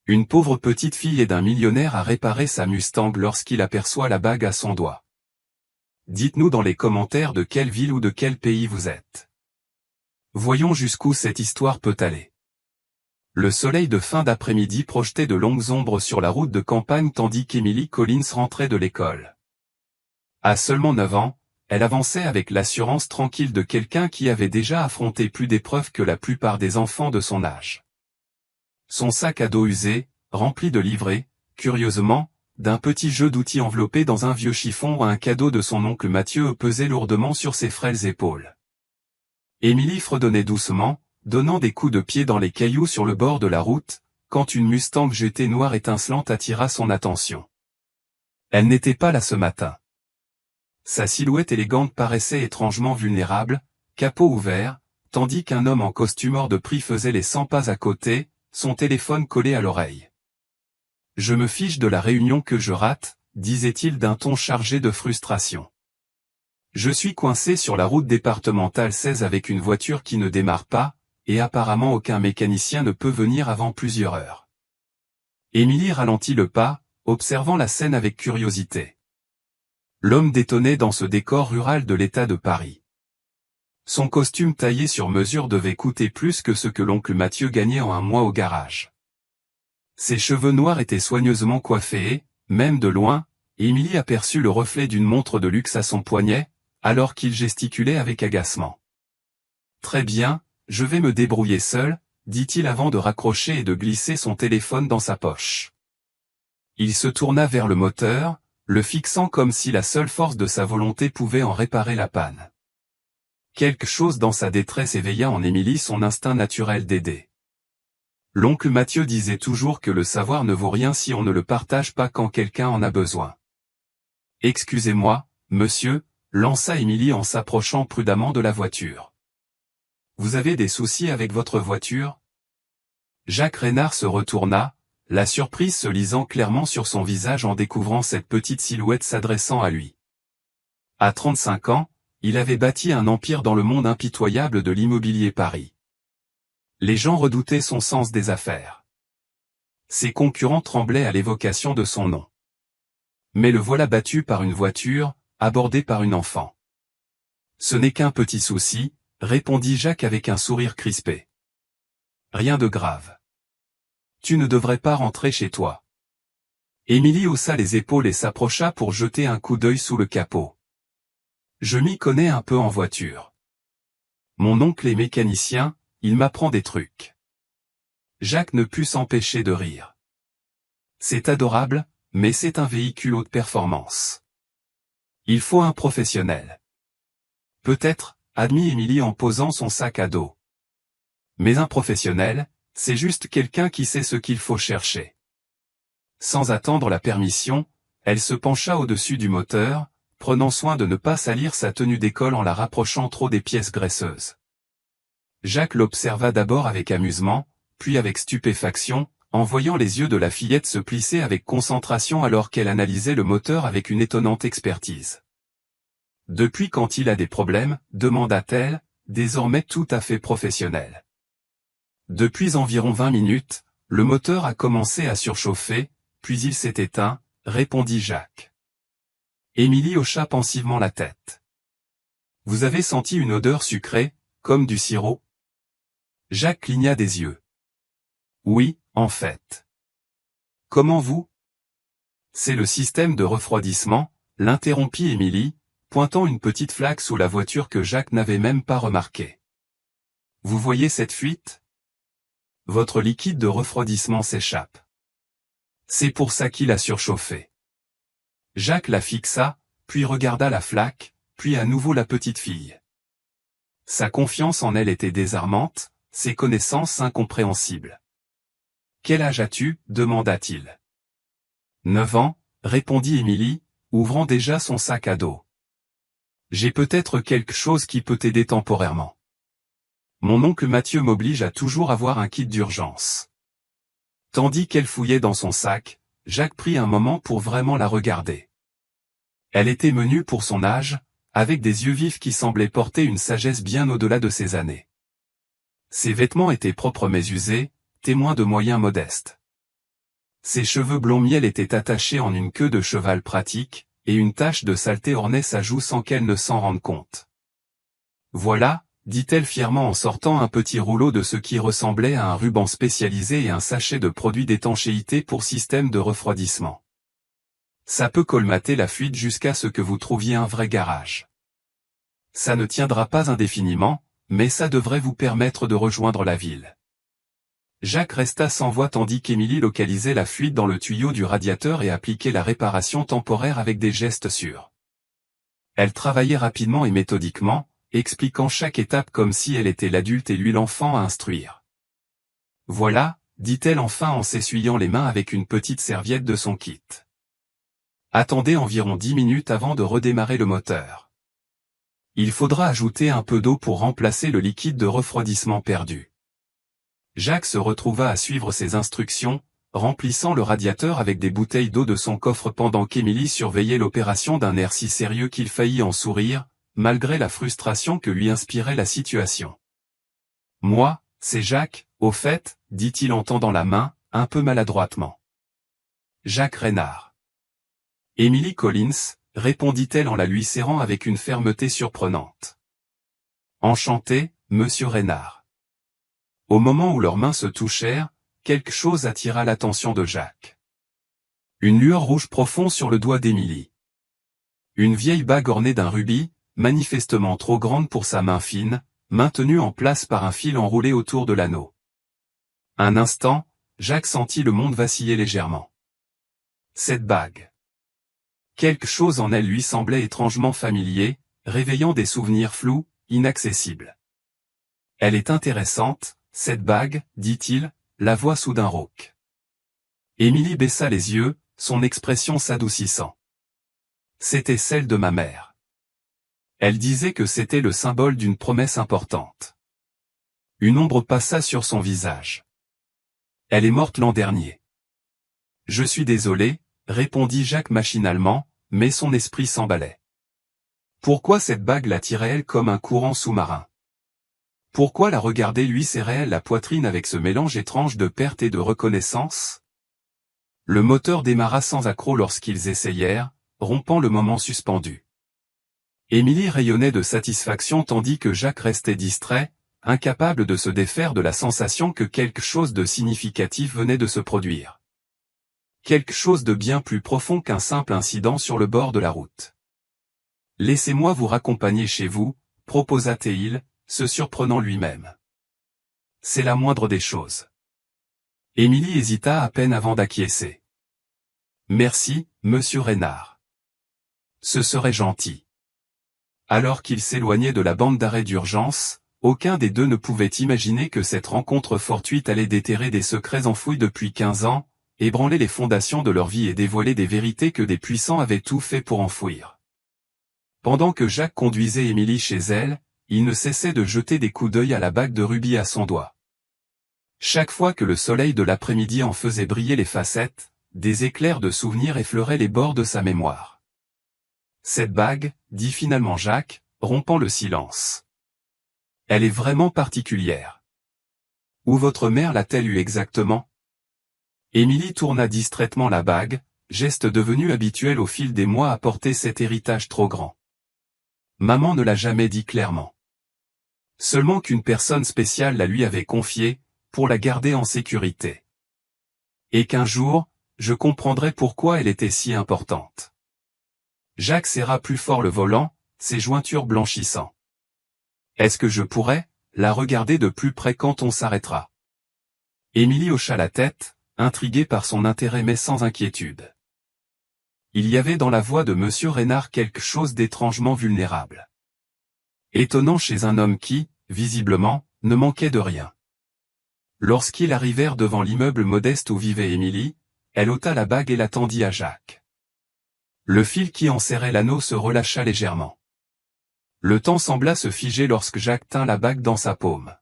Une pauvre petite fille d'un millionnaire a réparé sa Mustang lorsqu'il aperçoit la bague à son doigt. Dites-nous dans les commentaires de quelle ville ou de quel pays vous êtes. Voyons jusqu'où cette histoire peut aller. Le soleil de fin d'après-midi projetait de longues ombres sur la route de campagne tandis qu'Emily Collins rentrait de l'école. À seulement 9 ans, elle avançait avec l'assurance tranquille de quelqu'un qui avait déjà affronté plus d'épreuves que la plupart des enfants de son âge. Son sac à dos usé, rempli de livrets, curieusement, d'un petit jeu d'outils enveloppé dans un vieux chiffon ou un cadeau de son oncle Mathieu pesait lourdement sur ses frêles épaules. Emily fredonnait doucement, donnant des coups de pied dans les cailloux sur le bord de la route, quand une Mustang GT noire étincelante attira son attention. Elle n'était pas là ce matin. Sa silhouette élégante paraissait étrangement vulnérable, capot ouvert, tandis qu'un homme en costume hors de prix faisait les 100 pas à côté, son téléphone collé à l'oreille. « Je me fiche de la réunion que je rate », disait-il d'un ton chargé de frustration. « Je suis coincé sur la route départementale 16 avec une voiture qui ne démarre pas, et apparemment aucun mécanicien ne peut venir avant plusieurs heures. » Emily ralentit le pas, observant la scène avec curiosité. L'homme détonnait dans ce décor rural de l'État de Paris. Son costume taillé sur mesure devait coûter plus que ce que l'oncle Mathieu gagnait en un mois au garage. Ses cheveux noirs étaient soigneusement coiffés et, même de loin, Emily aperçut le reflet d'une montre de luxe à son poignet, alors qu'il gesticulait avec agacement. « Très bien, je vais me débrouiller seul », dit-il avant de raccrocher et de glisser son téléphone dans sa poche. Il se tourna vers le moteur, le fixant comme si la seule force de sa volonté pouvait en réparer la panne. Quelque chose dans sa détresse éveilla en Emily son instinct naturel d'aider. L'oncle Mathieu disait toujours que le savoir ne vaut rien si on ne le partage pas quand quelqu'un en a besoin. « Excusez-moi, monsieur », lança Emily en s'approchant prudemment de la voiture. « Vous avez des soucis avec votre voiture ?» Jacques Reynard se retourna, la surprise se lisant clairement sur son visage en découvrant cette petite silhouette s'adressant à lui. À 35 ans, il avait bâti un empire dans le monde impitoyable de l'immobilier Paris. Les gens redoutaient son sens des affaires. Ses concurrents tremblaient à l'évocation de son nom. Mais le voilà battu par une voiture, abordé par une enfant. « Ce n'est qu'un petit souci », répondit Jacques avec un sourire crispé. « Rien de grave. Tu ne devrais pas rentrer chez toi. » Emily haussa les épaules et s'approcha pour jeter un coup d'œil sous le capot. « Je m'y connais un peu en voiture. Mon oncle est mécanicien, il m'apprend des trucs. » Jacques ne put s'empêcher de rire. « C'est adorable, mais c'est un véhicule haute performance. Il faut un professionnel. » « Peut-être, » admit Emily en posant son sac à dos. « Mais un professionnel, c'est juste quelqu'un qui sait ce qu'il faut chercher. » Sans attendre la permission, elle se pencha au-dessus du moteur, prenant soin de ne pas salir sa tenue d'école en la rapprochant trop des pièces graisseuses. Jacques l'observa d'abord avec amusement, puis avec stupéfaction, en voyant les yeux de la fillette se plisser avec concentration alors qu'elle analysait le moteur avec une étonnante expertise. « Depuis quand il a des problèmes ?» demanda-t-elle, désormais tout à fait professionnelle. « Depuis environ 20 minutes, le moteur a commencé à surchauffer, puis il s'est éteint, » répondit Jacques. Emily hocha pensivement la tête. « Vous avez senti une odeur sucrée, comme du sirop ?» Jacques cligna des yeux. « Oui, en fait. »« Comment vous ?»« C'est le système de refroidissement, » l'interrompit Emily, pointant une petite flaque sous la voiture que Jacques n'avait même pas remarquée. « Vous voyez cette fuite ? Votre liquide de refroidissement s'échappe. C'est pour ça qu'il a surchauffé. » Jacques la fixa, puis regarda la flaque, puis à nouveau la petite fille. Sa confiance en elle était désarmante, ses connaissances incompréhensibles. « Quel âge as-tu » demanda-t-il. « 9 ans, répondit Emily, ouvrant déjà son sac à dos. « J'ai peut-être quelque chose qui peut t'aider temporairement. Mon oncle Mathieu m'oblige à toujours avoir un kit d'urgence. » Tandis qu'elle fouillait dans son sac, Jacques prit un moment pour vraiment la regarder. Elle était menue pour son âge, avec des yeux vifs qui semblaient porter une sagesse bien au-delà de ses années. Ses vêtements étaient propres mais usés, témoins de moyens modestes. Ses cheveux blond miel étaient attachés en une queue de cheval pratique, et une tache de saleté ornait sa joue sans qu'elle ne s'en rende compte. Voilà, dit-elle fièrement en sortant un petit rouleau de ce qui ressemblait à un ruban spécialisé et un sachet de produits d'étanchéité pour système de refroidissement. Ça peut colmater la fuite jusqu'à ce que vous trouviez un vrai garage. Ça ne tiendra pas indéfiniment, mais ça devrait vous permettre de rejoindre la ville. Jacques resta sans voix tandis qu'Émilie localisait la fuite dans le tuyau du radiateur et appliquait la réparation temporaire avec des gestes sûrs. Elle travaillait rapidement et méthodiquement, expliquant chaque étape comme si elle était l'adulte et lui l'enfant à instruire. Voilà, dit-elle enfin en s'essuyant les mains avec une petite serviette de son kit. Attendez environ 10 minutes avant de redémarrer le moteur. Il faudra ajouter un peu d'eau pour remplacer le liquide de refroidissement perdu. Jacques se retrouva à suivre ses instructions, remplissant le radiateur avec des bouteilles d'eau de son coffre pendant qu'Émilie surveillait l'opération d'un air si sérieux qu'il faillit en sourire, malgré la frustration que lui inspirait la situation. « Moi, c'est Jacques, au fait, dit-il en tendant la main, un peu maladroitement. « Jacques Reynard. »« Emily Collins, » répondit-elle en la lui serrant avec une fermeté surprenante. « Enchanté, monsieur Reynard. » Au moment où leurs mains se touchèrent, quelque chose attira l'attention de Jacques. Une lueur rouge profonde sur le doigt d'Émilie. Une vieille bague ornée d'un rubis, manifestement trop grande pour sa main fine, maintenue en place par un fil enroulé autour de l'anneau. Un instant, Jacques sentit le monde vaciller légèrement. Cette bague. Quelque chose en elle lui semblait étrangement familier, réveillant des souvenirs flous, inaccessibles. Elle est intéressante, cette bague, dit-il, la voix soudain rauque. Émilie baissa les yeux, son expression s'adoucissant. C'était celle de ma mère. Elle disait que c'était le symbole d'une promesse importante. Une ombre passa sur son visage. Elle est morte l'an dernier. Je suis désolé, répondit Jacques machinalement, mais son esprit s'emballait. Pourquoi cette bague l'attirait-elle comme un courant sous-marin? Pourquoi la regarder lui serrait-elle la poitrine avec ce mélange étrange de perte et de reconnaissance? Le moteur démarra sans accroc lorsqu'ils essayèrent, rompant le moment suspendu. Émilie rayonnait de satisfaction tandis que Jacques restait distrait, incapable de se défaire de la sensation que quelque chose de significatif venait de se produire. Quelque chose de bien plus profond qu'un simple incident sur le bord de la route. « Laissez-moi vous raccompagner chez vous, proposa-t-il, se surprenant lui-même. C'est la moindre des choses. Émilie hésita à peine avant d'acquiescer. Merci, monsieur Reynard. Ce serait gentil. Alors qu'ils s'éloignaient de la bande d'arrêt d'urgence, aucun des deux ne pouvait imaginer que cette rencontre fortuite allait déterrer des secrets enfouis depuis 15 ans, ébranler les fondations de leur vie et dévoiler des vérités que des puissants avaient tout fait pour enfouir. Pendant que Jacques conduisait Émilie chez elle, il ne cessait de jeter des coups d'œil à la bague de rubis à son doigt. Chaque fois que le soleil de l'après-midi en faisait briller les facettes, des éclairs de souvenirs effleuraient les bords de sa mémoire. Cette bague, dit finalement Jacques, rompant le silence. Elle est vraiment particulière. Où votre mère l'a-t-elle eue exactement? Émilie tourna distraitement la bague, geste devenu habituel au fil des mois à porter cet héritage trop grand. Maman ne l'a jamais dit clairement. Seulement qu'une personne spéciale la lui avait confiée, pour la garder en sécurité. Et qu'un jour, je comprendrai pourquoi elle était si importante. Jacques serra plus fort le volant, ses jointures blanchissant. Est-ce que je pourrais la regarder de plus près quand on s'arrêtera? Émilie hocha la tête, intriguée par son intérêt mais sans inquiétude. Il y avait dans la voix de monsieur Reynard quelque chose d'étrangement vulnérable. Étonnant chez un homme qui, visiblement, ne manquait de rien. Lorsqu'ils arrivèrent devant l'immeuble modeste où vivait Émilie, elle ôta la bague et la tendit à Jacques. Le fil qui enserrait l'anneau se relâcha légèrement. Le temps sembla se figer lorsque Jacques tint la bague dans sa paume.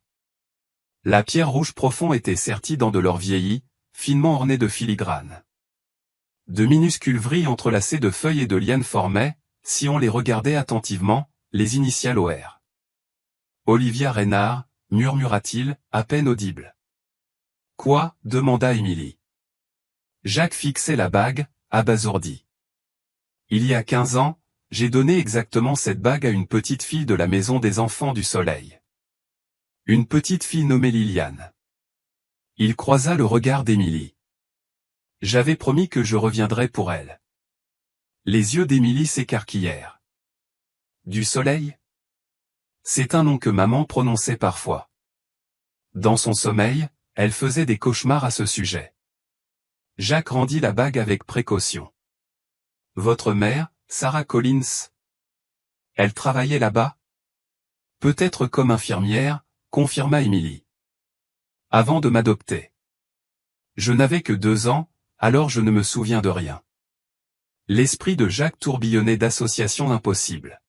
La pierre rouge profonde était sertie dans de l'or vieilli, finement orné de filigrane. De minuscules vrilles entrelacées de feuilles et de lianes formaient, si on les regardait attentivement, les initiales OR. Olivia Reynard, murmura-t-il, à peine audible. Quoi? Demanda Émilie. Jacques fixait la bague, abasourdi. Il y a 15 ans, j'ai donné exactement cette bague à une petite fille de la maison des enfants du soleil. Une petite fille nommée Liliane. Il croisa le regard d'Émilie. J'avais promis que je reviendrais pour elle. Les yeux d'Émilie s'écarquillèrent. Du soleil? C'est un nom que maman prononçait parfois. Dans son sommeil, elle faisait des cauchemars à ce sujet. Jacques rendit la bague avec précaution. Votre mère, Sarah Collins? Elle travaillait là-bas? Peut-être comme infirmière, confirma Émilie. Avant de m'adopter. Je n'avais que 2 ans, alors je ne me souviens de rien. L'esprit de Jacques tourbillonnait d'associations impossibles.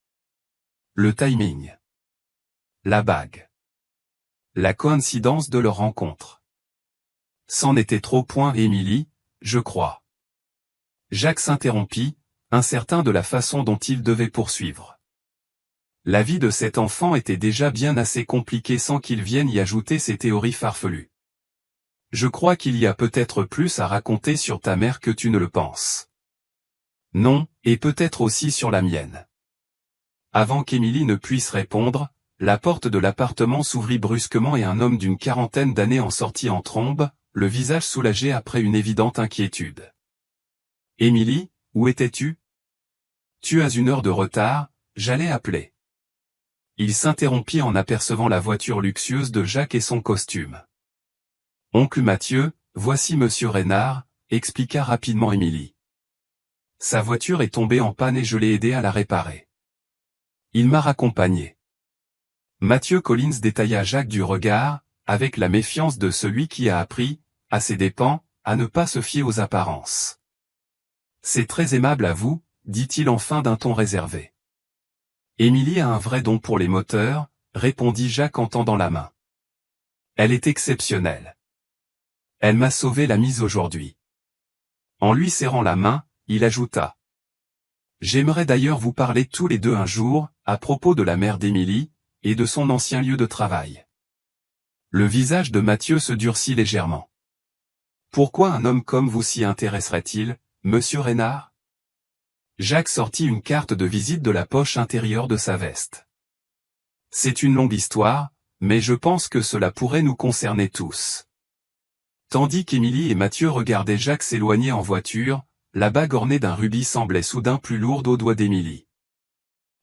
Le timing. La bague. La coïncidence de leur rencontre. C'en était trop point, Émilie, je crois. Jacques s'interrompit, incertain de la façon dont il devait poursuivre. La vie de cet enfant était déjà bien assez compliquée sans qu'il vienne y ajouter ses théories farfelues. Je crois qu'il y a peut-être plus à raconter sur ta mère que tu ne le penses. Non, et peut-être aussi sur la mienne. Avant qu'Émilie ne puisse répondre, la porte de l'appartement s'ouvrit brusquement et un homme d'une 40aine d'années en sortit en trombe, le visage soulagé après une évidente inquiétude. Émilie, où étais-tu? Tu as 1 heure de retard, j'allais appeler. Il s'interrompit en apercevant la voiture luxueuse de Jacques et son costume. Oncle Mathieu, voici Monsieur Reynard, expliqua rapidement Émilie. Sa voiture est tombée en panne et je l'ai aidé à la réparer. Il m'a raccompagné. Mathieu Collins détailla Jacques du regard, avec la méfiance de celui qui a appris, à ses dépens, à ne pas se fier aux apparences. C'est très aimable à vous, dit-il enfin d'un ton réservé. Émilie a un vrai don pour les moteurs, répondit Jacques en tendant la main. Elle est exceptionnelle. Elle m'a sauvé la mise aujourd'hui. En lui serrant la main, il ajouta. J'aimerais d'ailleurs vous parler tous les deux un jour, à propos de la mère d'Émilie, et de son ancien lieu de travail. Le visage de Mathieu se durcit légèrement. Pourquoi un homme comme vous s'y intéresserait-il, monsieur Reynard? Jacques sortit une carte de visite de la poche intérieure de sa veste. C'est une longue histoire, mais je pense que cela pourrait nous concerner tous. Tandis qu'Émilie et Mathieu regardaient Jacques s'éloigner en voiture, la bague ornée d'un rubis semblait soudain plus lourde au doigt d'Émilie.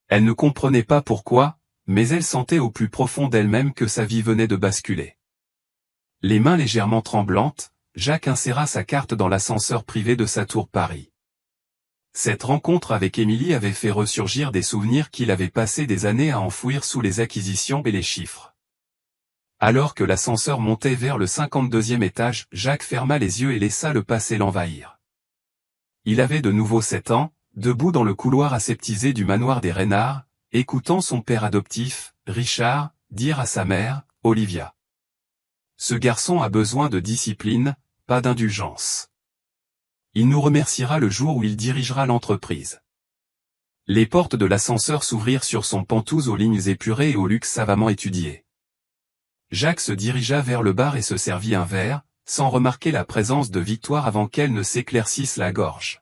Elle ne comprenait pas pourquoi, mais elle sentait au plus profond d'elle-même que sa vie venait de basculer. Les mains légèrement tremblantes, Jacques inséra sa carte dans l'ascenseur privé de sa tour Paris. Cette rencontre avec Émilie avait fait ressurgir des souvenirs qu'il avait passé des années à enfouir sous les acquisitions et les chiffres. Alors que l'ascenseur montait vers le 52e étage, Jacques ferma les yeux et laissa le passé l'envahir. Il avait de nouveau 7 ans, debout dans le couloir aseptisé du manoir des Reynard, écoutant son père adoptif, Richard, dire à sa mère, Olivia. Ce garçon a besoin de discipline, pas d'indulgence. Il nous remerciera le jour où il dirigera l'entreprise. Les portes de l'ascenseur s'ouvrirent sur son pantouse aux lignes épurées et au luxe savamment étudié. Jacques se dirigea vers le bar et se servit un verre, sans remarquer la présence de Victoire avant qu'elle ne s'éclaircisse la gorge.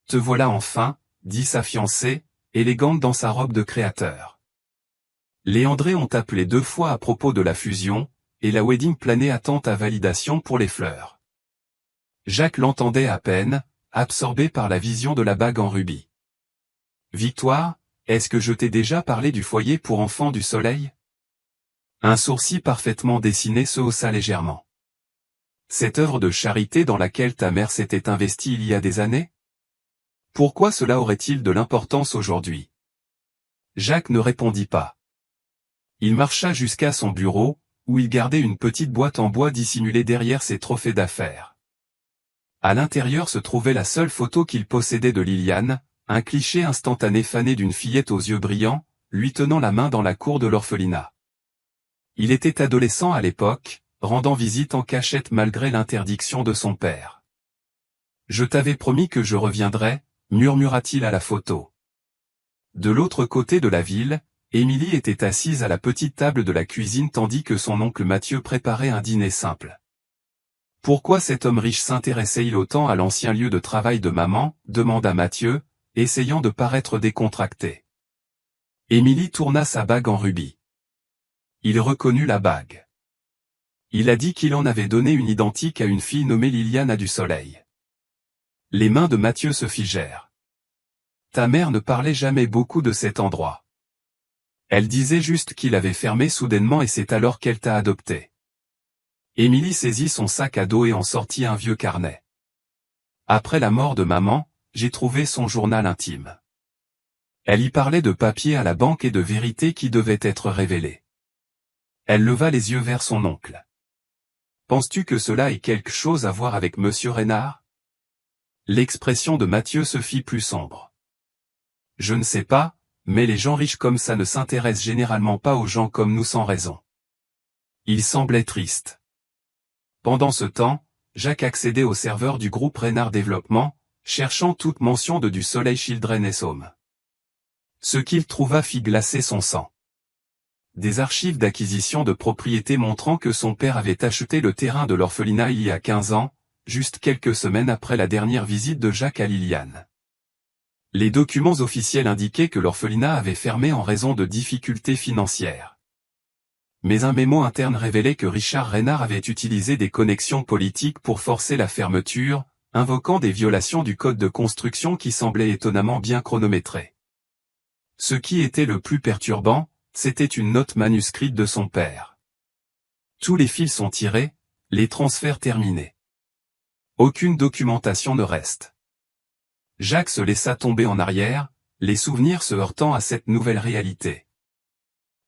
Te voilà enfin, dit sa fiancée, élégante dans sa robe de créateur. Les André ont appelé 2 fois à propos de la fusion, et la wedding planée attend à validation pour les fleurs. Jacques l'entendait à peine, absorbé par la vision de la bague en rubis. Victoire, est-ce que je t'ai déjà parlé du foyer pour enfants du soleil? Un sourcil parfaitement dessiné se haussa légèrement. Cette œuvre de charité dans laquelle ta mère s'était investie il y a des années? Pourquoi cela aurait-il de l'importance aujourd'hui? Jacques ne répondit pas. Il marcha jusqu'à son bureau, où il gardait une petite boîte en bois dissimulée derrière ses trophées d'affaires. À l'intérieur se trouvait la seule photo qu'il possédait de Liliane, un cliché instantané fané d'une fillette aux yeux brillants, lui tenant la main dans la cour de l'orphelinat. Il était adolescent à l'époque, rendant visite en cachette malgré l'interdiction de son père. Je t'avais promis que je reviendrais, murmura-t-il à la photo. De l'autre côté de la ville, Émilie était assise à la petite table de la cuisine tandis que son oncle Mathieu préparait un dîner simple. Pourquoi cet homme riche s'intéressait-il autant à l'ancien lieu de travail de maman, demanda Mathieu, essayant de paraître décontracté. Émilie tourna sa bague en rubis. Il reconnut la bague. Il a dit qu'il en avait donné une identique à une fille nommée Liliane à du Soleil. Les mains de Mathieu se figèrent. Ta mère ne parlait jamais beaucoup de cet endroit. Elle disait juste qu'il avait fermé soudainement et c'est alors qu'elle t'a adopté. Émilie saisit son sac à dos et en sortit un vieux carnet. Après la mort de maman, j'ai trouvé son journal intime. Elle y parlait de papiers à la banque et de vérités qui devaient être révélées. Elle leva les yeux vers son oncle. Penses-tu que cela ait quelque chose à voir avec Monsieur Reynard? L'expression de Mathieu se fit plus sombre. Je ne sais pas, mais les gens riches comme ça ne s'intéressent généralement pas aux gens comme nous sans raison. Il semblait triste. Pendant ce temps, Jacques accédait au serveur du groupe Reynard Développement, cherchant toute mention de du Soleil Children Home. Ce qu'il trouva fit glacer son sang. Des archives d'acquisition de propriété montrant que son père avait acheté le terrain de l'orphelinat il y a 15 ans, juste quelques semaines après la dernière visite de Jacques à Liliane. Les documents officiels indiquaient que l'orphelinat avait fermé en raison de difficultés financières. Mais un mémo interne révélait que Richard Reynard avait utilisé des connexions politiques pour forcer la fermeture, invoquant des violations du code de construction qui semblaient étonnamment bien chronométrées. Ce qui était le plus perturbant, c'était une note manuscrite de son père. Tous les fils sont tirés, les transferts terminés. Aucune documentation ne reste. Jacques se laissa tomber en arrière, les souvenirs se heurtant à cette nouvelle réalité.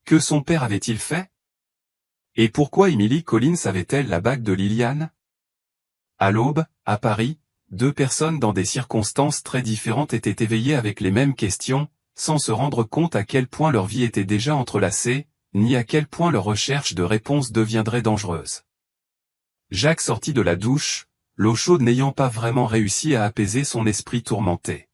Que son père avait-il fait? Et pourquoi Emily Collins avait-elle la bague de Liliane? À l'aube, à Paris, deux personnes dans des circonstances très différentes étaient éveillées avec les mêmes questions, sans se rendre compte à quel point leur vie était déjà entrelacée, ni à quel point leur recherche de réponses deviendrait dangereuse. Jacques sortit de la douche, l'eau chaude n'ayant pas vraiment réussi à apaiser son esprit tourmenté.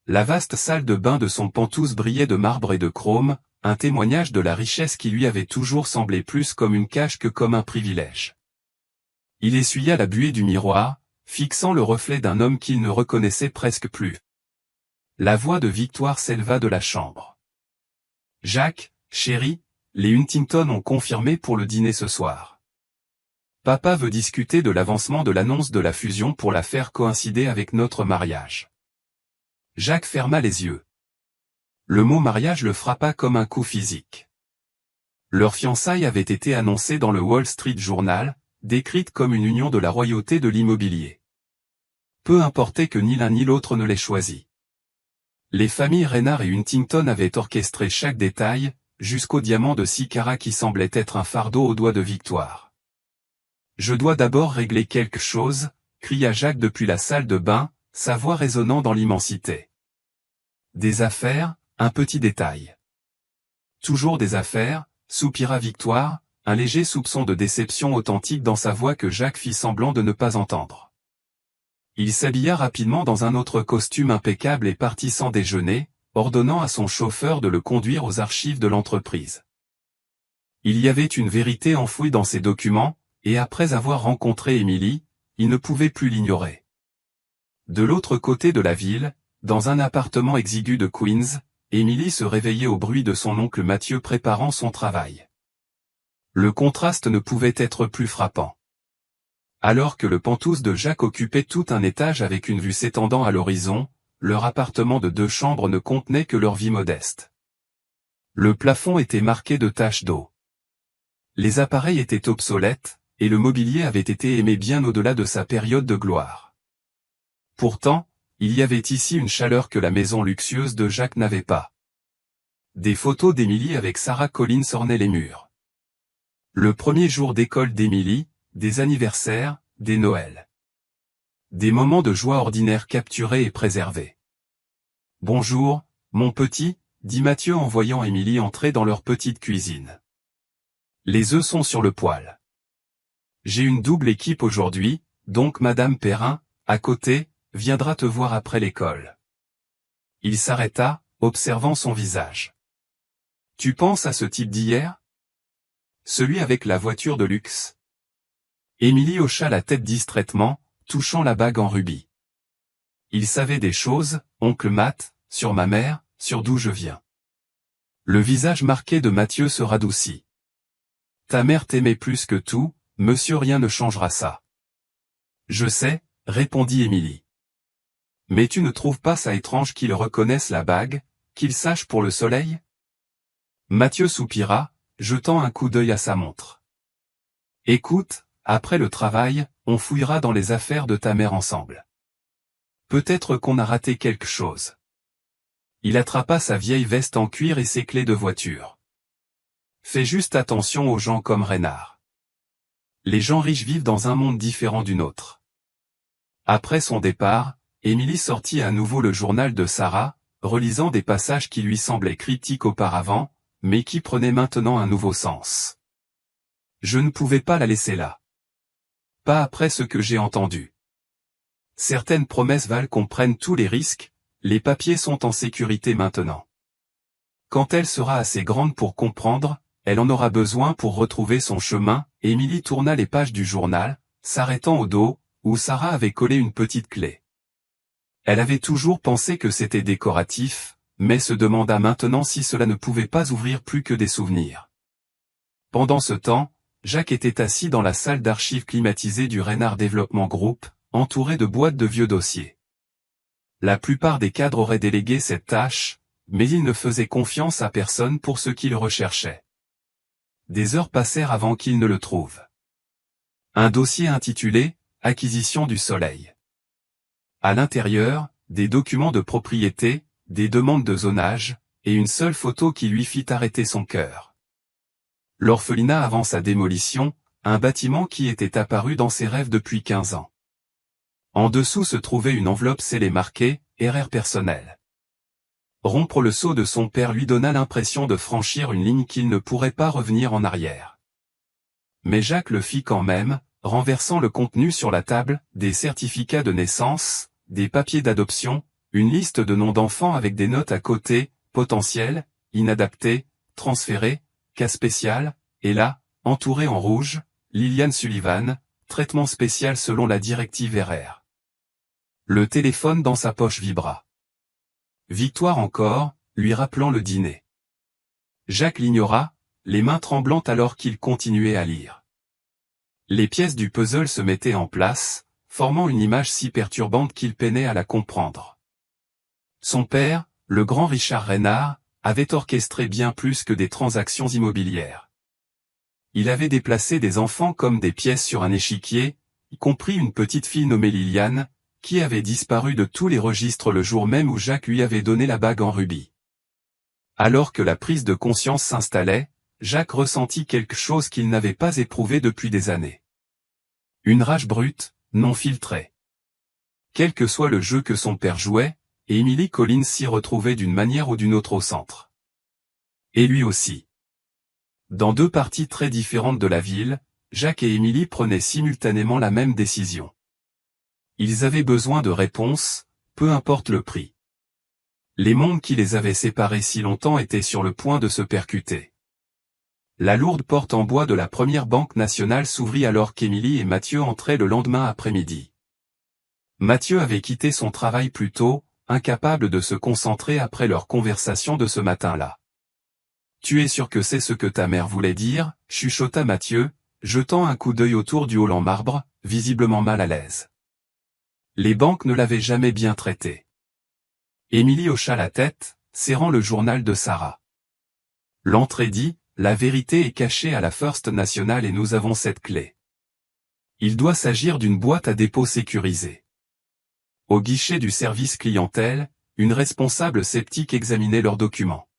La vaste salle de bain de son Penthouse brillait de marbre et de chrome, un témoignage de la richesse qui lui avait toujours semblé plus comme une cage que comme un privilège. Il essuya la buée du miroir, fixant le reflet d'un homme qu'il ne reconnaissait presque plus. La voix de Victoire s'éleva de la chambre. « Jacques, chéri, les Huntington ont confirmé pour le dîner ce soir. Papa veut discuter de l'avancement de l'annonce de la fusion pour la faire coïncider avec notre mariage. » Jacques ferma les yeux. Le mot mariage le frappa comme un coup physique. Leur fiançailles avait été annoncée dans le Wall Street Journal, décrite comme une union de la royauté de l'immobilier. Peu importait que ni l'un ni l'autre ne l'ait choisi. Les familles Reynard et Huntington avaient orchestré chaque détail, jusqu'au diamant de 6 carats qui semblait être un fardeau aux doigts de Victoire. « Je dois d'abord régler quelque chose », cria Jacques depuis la salle de bain, sa voix résonnant dans l'immensité. « Des affaires, un petit détail. »« Toujours des affaires », soupira Victoire, un léger soupçon de déception authentique dans sa voix que Jacques fit semblant de ne pas entendre. Il s'habilla rapidement dans un autre costume impeccable et partit sans déjeuner, ordonnant à son chauffeur de le conduire aux archives de l'entreprise. Il y avait une vérité enfouie dans ces documents, et après avoir rencontré Émilie, il ne pouvait plus l'ignorer. De l'autre côté de la ville, dans un appartement exigu de Queens, Émilie se réveillait au bruit de son oncle Mathieu préparant son travail. Le contraste ne pouvait être plus frappant. Alors que le Penthouse de Jacques occupait tout un étage avec une vue s'étendant à l'horizon, leur appartement de 2 chambres ne contenait que leur vie modeste. Le plafond était marqué de taches d'eau. Les appareils étaient obsolètes, et le mobilier avait été aimé bien au-delà de sa période de gloire. Pourtant, il y avait ici une chaleur que la maison luxueuse de Jacques n'avait pas. Des photos d'Émilie avec Sarah Collins ornaient les murs. Le premier jour d'école d'Émilie, des anniversaires, des Noëls. Des moments de joie ordinaires capturés et préservés. « Bonjour, mon petit », dit Mathieu en voyant Émilie entrer dans leur petite cuisine. « Les œufs sont sur le poêle. J'ai une double équipe aujourd'hui, donc Madame Perrin, à côté, viendra te voir après l'école. » Il s'arrêta, observant son visage. « Tu penses à ce type d'hier? Celui avec la voiture de luxe? Émilie hocha la tête distraitement, touchant la bague en rubis. Il savait des choses, oncle Matt, sur ma mère, sur d'où je viens. Le visage marqué de Mathieu se radoucit. Ta mère t'aimait plus que tout, monsieur, rien ne changera ça. Je sais, répondit Émilie. Mais tu ne trouves pas ça étrange qu'il reconnaisse la bague, qu'il sache pour le soleil? Mathieu soupira, jetant un coup d'œil à sa montre. Écoute, après le travail, on fouillera dans les affaires de ta mère ensemble. Peut-être qu'on a raté quelque chose. Il attrapa sa vieille veste en cuir et ses clés de voiture. Fais juste attention aux gens comme Reynard. Les gens riches vivent dans un monde différent du nôtre. Après son départ, Émilie sortit à nouveau le journal de Sarah, relisant des passages qui lui semblaient critiques auparavant, mais qui prenaient maintenant un nouveau sens. Je ne pouvais pas la laisser là. Pas après ce que j'ai entendu. Certaines promesses valent qu'on prenne tous les risques, les papiers sont en sécurité maintenant. Quand elle sera assez grande pour comprendre, elle en aura besoin pour retrouver son chemin. Émilie tourna les pages du journal, s'arrêtant au dos, où Sarah avait collé une petite clé. Elle avait toujours pensé que c'était décoratif, mais se demanda maintenant si cela ne pouvait pas ouvrir plus que des souvenirs. Pendant ce temps, Jacques était assis dans la salle d'archives climatisée du Reynard Development Group, entouré de boîtes de vieux dossiers. La plupart des cadres auraient délégué cette tâche, mais ils ne faisaient confiance à personne pour ce qu'ils recherchaient. Des heures passèrent avant qu'ils ne le trouvent. Un dossier intitulé « Acquisition du soleil ». À l'intérieur, des documents de propriété, des demandes de zonage, et une seule photo qui lui fit arrêter son cœur. L'orphelinat avant sa démolition, un bâtiment qui était apparu dans ses rêves depuis 15 ans. En dessous se trouvait une enveloppe scellée marquée « RR personnel ». Rompre le sceau de son père lui donna l'impression de franchir une ligne qu'il ne pourrait pas revenir en arrière. Mais Jacques le fit quand même, renversant le contenu sur la table, des certificats de naissance, des papiers d'adoption, une liste de noms d'enfants avec des notes à côté, potentiels, inadaptés, transférés, cas spécial, et là, entouré en rouge, Liliane Sullivan, traitement spécial selon la directive RR. Le téléphone dans sa poche vibra. Victoire encore, lui rappelant le dîner. Jacques l'ignora, les mains tremblantes alors qu'il continuait à lire. Les pièces du puzzle se mettaient en place, formant une image si perturbante qu'il peinait à la comprendre. Son père, le grand Richard Reynard, avait orchestré bien plus que des transactions immobilières. Il avait déplacé des enfants comme des pièces sur un échiquier, y compris une petite fille nommée Liliane, qui avait disparu de tous les registres le jour même où Jacques lui avait donné la bague en rubis. Alors que la prise de conscience s'installait, Jacques ressentit quelque chose qu'il n'avait pas éprouvé depuis des années. Une rage brute, non filtrée. Quel que soit le jeu que son père jouait, Emily Collins s'y retrouvait d'une manière ou d'une autre au centre. Et lui aussi. Dans deux parties très différentes de la ville, Jacques et Emily prenaient simultanément la même décision. Ils avaient besoin de réponses, peu importe le prix. Les mondes qui les avaient séparés si longtemps étaient sur le point de se percuter. La lourde porte en bois de la première banque nationale s'ouvrit alors qu'Émilie et Mathieu entraient le lendemain après-midi. Mathieu avait quitté son travail plus tôt, incapable de se concentrer après leur conversation de ce matin-là. « Tu es sûr que c'est ce que ta mère voulait dire ?» chuchota Mathieu, jetant un coup d'œil autour du hall en marbre, visiblement mal à l'aise. Les banques ne l'avaient jamais bien traité. Émilie hocha la tête, serrant le journal de Sarah. L'entrée dit, « La vérité est cachée à la First National et nous avons cette clé. Il doit s'agir d'une boîte à dépôt sécurisée. » Au guichet du service clientèle, une responsable sceptique examinait leurs documents.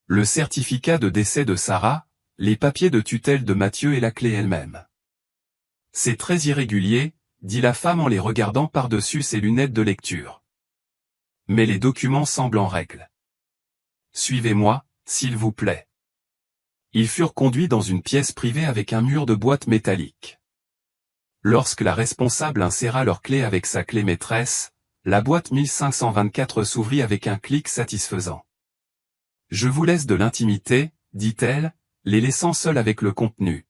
Le certificat de décès de Sarah, les papiers de tutelle de Mathieu et la clé elle-même. « C'est très irrégulier, » dit la femme en les regardant par-dessus ses lunettes de lecture. Mais les documents semblent en règle. Suivez-moi, s'il vous plaît. Ils furent conduits dans une pièce privée avec un mur de boîte métallique. Lorsque la responsable inséra leur clé avec sa clé maîtresse, la boîte 1524 s'ouvrit avec un clic satisfaisant. « Je vous laisse de l'intimité, dit-elle, les laissant seuls avec le contenu. »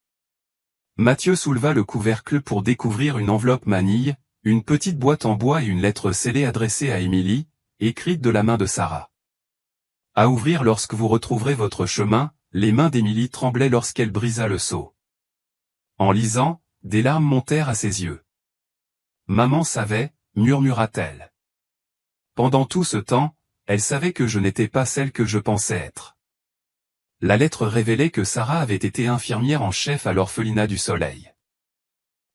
Mathieu souleva le couvercle pour découvrir une enveloppe manille, une petite boîte en bois et une lettre scellée adressée à Émilie, écrite de la main de Sarah. À ouvrir lorsque vous retrouverez votre chemin, les mains d'Émilie tremblaient lorsqu'elle brisa le sceau. En lisant, des larmes montèrent à ses yeux. Maman savait, murmura-t-elle. Pendant tout ce temps, elle savait que je n'étais pas celle que je pensais être. La lettre révélait que Sarah avait été infirmière en chef à l'orphelinat du Soleil.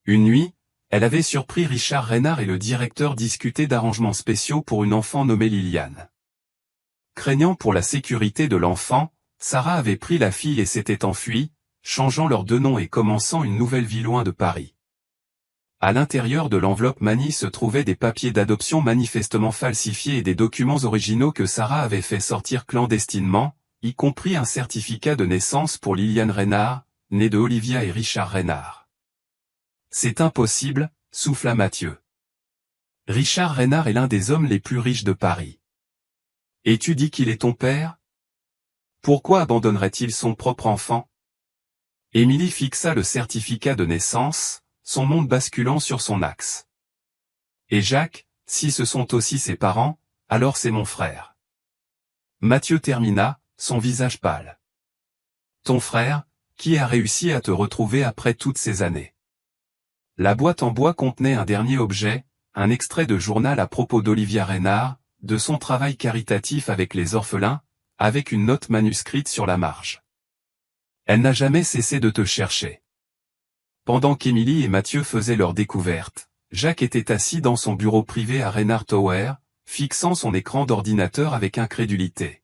Une nuit, elle avait surpris Richard Reynard et le directeur discuter d'arrangements spéciaux pour une enfant nommée Liliane. Craignant pour la sécurité de l'enfant, Sarah avait pris la fille et s'était enfuie, changeant leurs deux noms et commençant une nouvelle vie loin de Paris. À l'intérieur de l'enveloppe manie se trouvaient des papiers d'adoption manifestement falsifiés et des documents originaux que Sarah avait fait sortir clandestinement, y compris un certificat de naissance pour Liliane Reynard, née de Olivia et Richard Reynard. C'est impossible, souffla Mathieu. Richard Reynard est l'un des hommes les plus riches de Paris. Et tu dis qu'il est ton père? Pourquoi abandonnerait-il son propre enfant? Émilie fixa le certificat de naissance, son monde basculant sur son axe. Et Jacques, si ce sont aussi ses parents, alors c'est mon frère. Mathieu termina, son visage pâle. Ton frère, qui a réussi à te retrouver après toutes ces années. La boîte en bois contenait un dernier objet, un extrait de journal à propos d'Olivia Reynard, de son travail caritatif avec les orphelins, avec une note manuscrite sur la marge. Elle n'a jamais cessé de te chercher. Pendant qu'Émilie et Mathieu faisaient leur découverte, Jacques était assis dans son bureau privé à Reynard Tower, fixant son écran d'ordinateur avec incrédulité.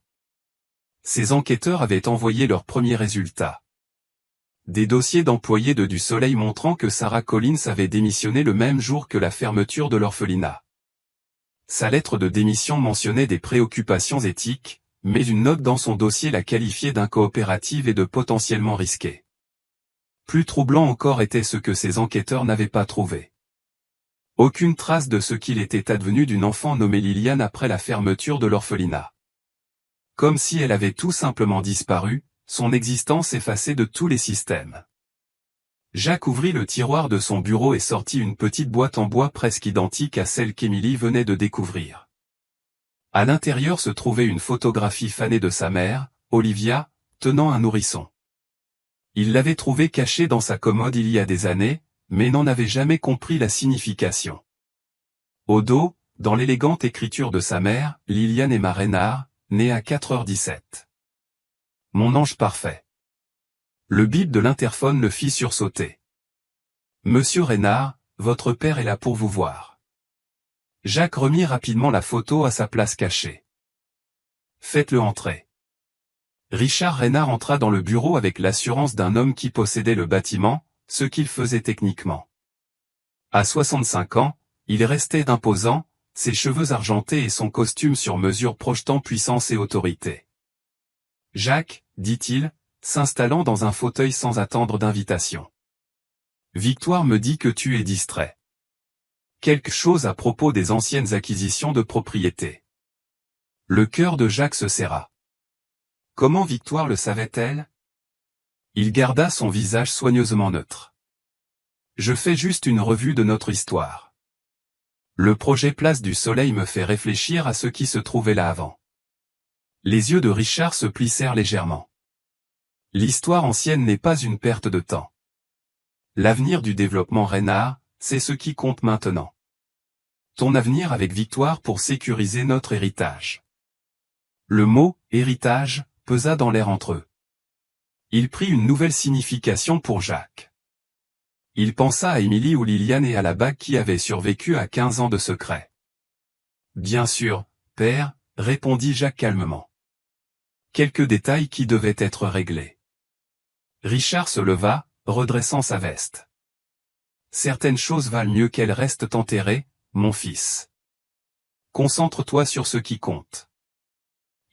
Ses enquêteurs avaient envoyé leurs premiers résultats. Des dossiers d'employés de Du Soleil montrant que Sarah Collins avait démissionné le même jour que la fermeture de l'orphelinat. Sa lettre de démission mentionnait des préoccupations éthiques, mais une note dans son dossier la qualifiait d'incoopérative et de potentiellement risquée. Plus troublant encore était ce que ces enquêteurs n'avaient pas trouvé. Aucune trace de ce qu'il était advenu d'une enfant nommée Liliane après la fermeture de l'orphelinat. Comme si elle avait tout simplement disparu, son existence effacée de tous les systèmes. Jacques ouvrit le tiroir de son bureau et sortit une petite boîte en bois presque identique à celle qu'Émilie venait de découvrir. À l'intérieur se trouvait une photographie fanée de sa mère, Olivia, tenant un nourrisson. Il l'avait trouvée cachée dans sa commode il y a des années, mais n'en avait jamais compris la signification. Au dos, dans l'élégante écriture de sa mère, Liliane Emma Reynard, née à 4h17. Mon ange parfait. Le bip de l'interphone le fit sursauter. Monsieur Reynard, votre père est là pour vous voir. Jacques remit rapidement la photo à sa place cachée. Faites-le entrer. Richard Reynard entra dans le bureau avec l'assurance d'un homme qui possédait le bâtiment, ce qu'il faisait techniquement. À 65 ans, il restait imposant, ses cheveux argentés et son costume sur mesure projetant puissance et autorité. Jacques, dit-il, s'installant dans un fauteuil sans attendre d'invitation. Victoire me dit que tu es distrait. Quelque chose à propos des anciennes acquisitions de propriété. Le cœur de Jacques se serra. Comment Victoire le savait-elle? Il garda son visage soigneusement neutre. Je fais juste une revue de notre histoire. Le projet Place du Soleil me fait réfléchir à ce qui se trouvait là avant. Les yeux de Richard se plissèrent légèrement. L'histoire ancienne n'est pas une perte de temps. L'avenir du développement Reynard, c'est ce qui compte maintenant. Ton avenir avec Victoire pour sécuriser notre héritage. Le mot « héritage » pesa dans l'air entre eux. Il prit une nouvelle signification pour Jacques. Il pensa à Émilie ou Liliane et à la bague qui avait survécu à 15 ans de secret. Bien sûr, père, répondit Jacques calmement. Quelques détails qui devaient être réglés. Richard se leva, redressant sa veste. Certaines choses valent mieux qu'elles restent enterrées, mon fils. Concentre-toi sur ce qui compte.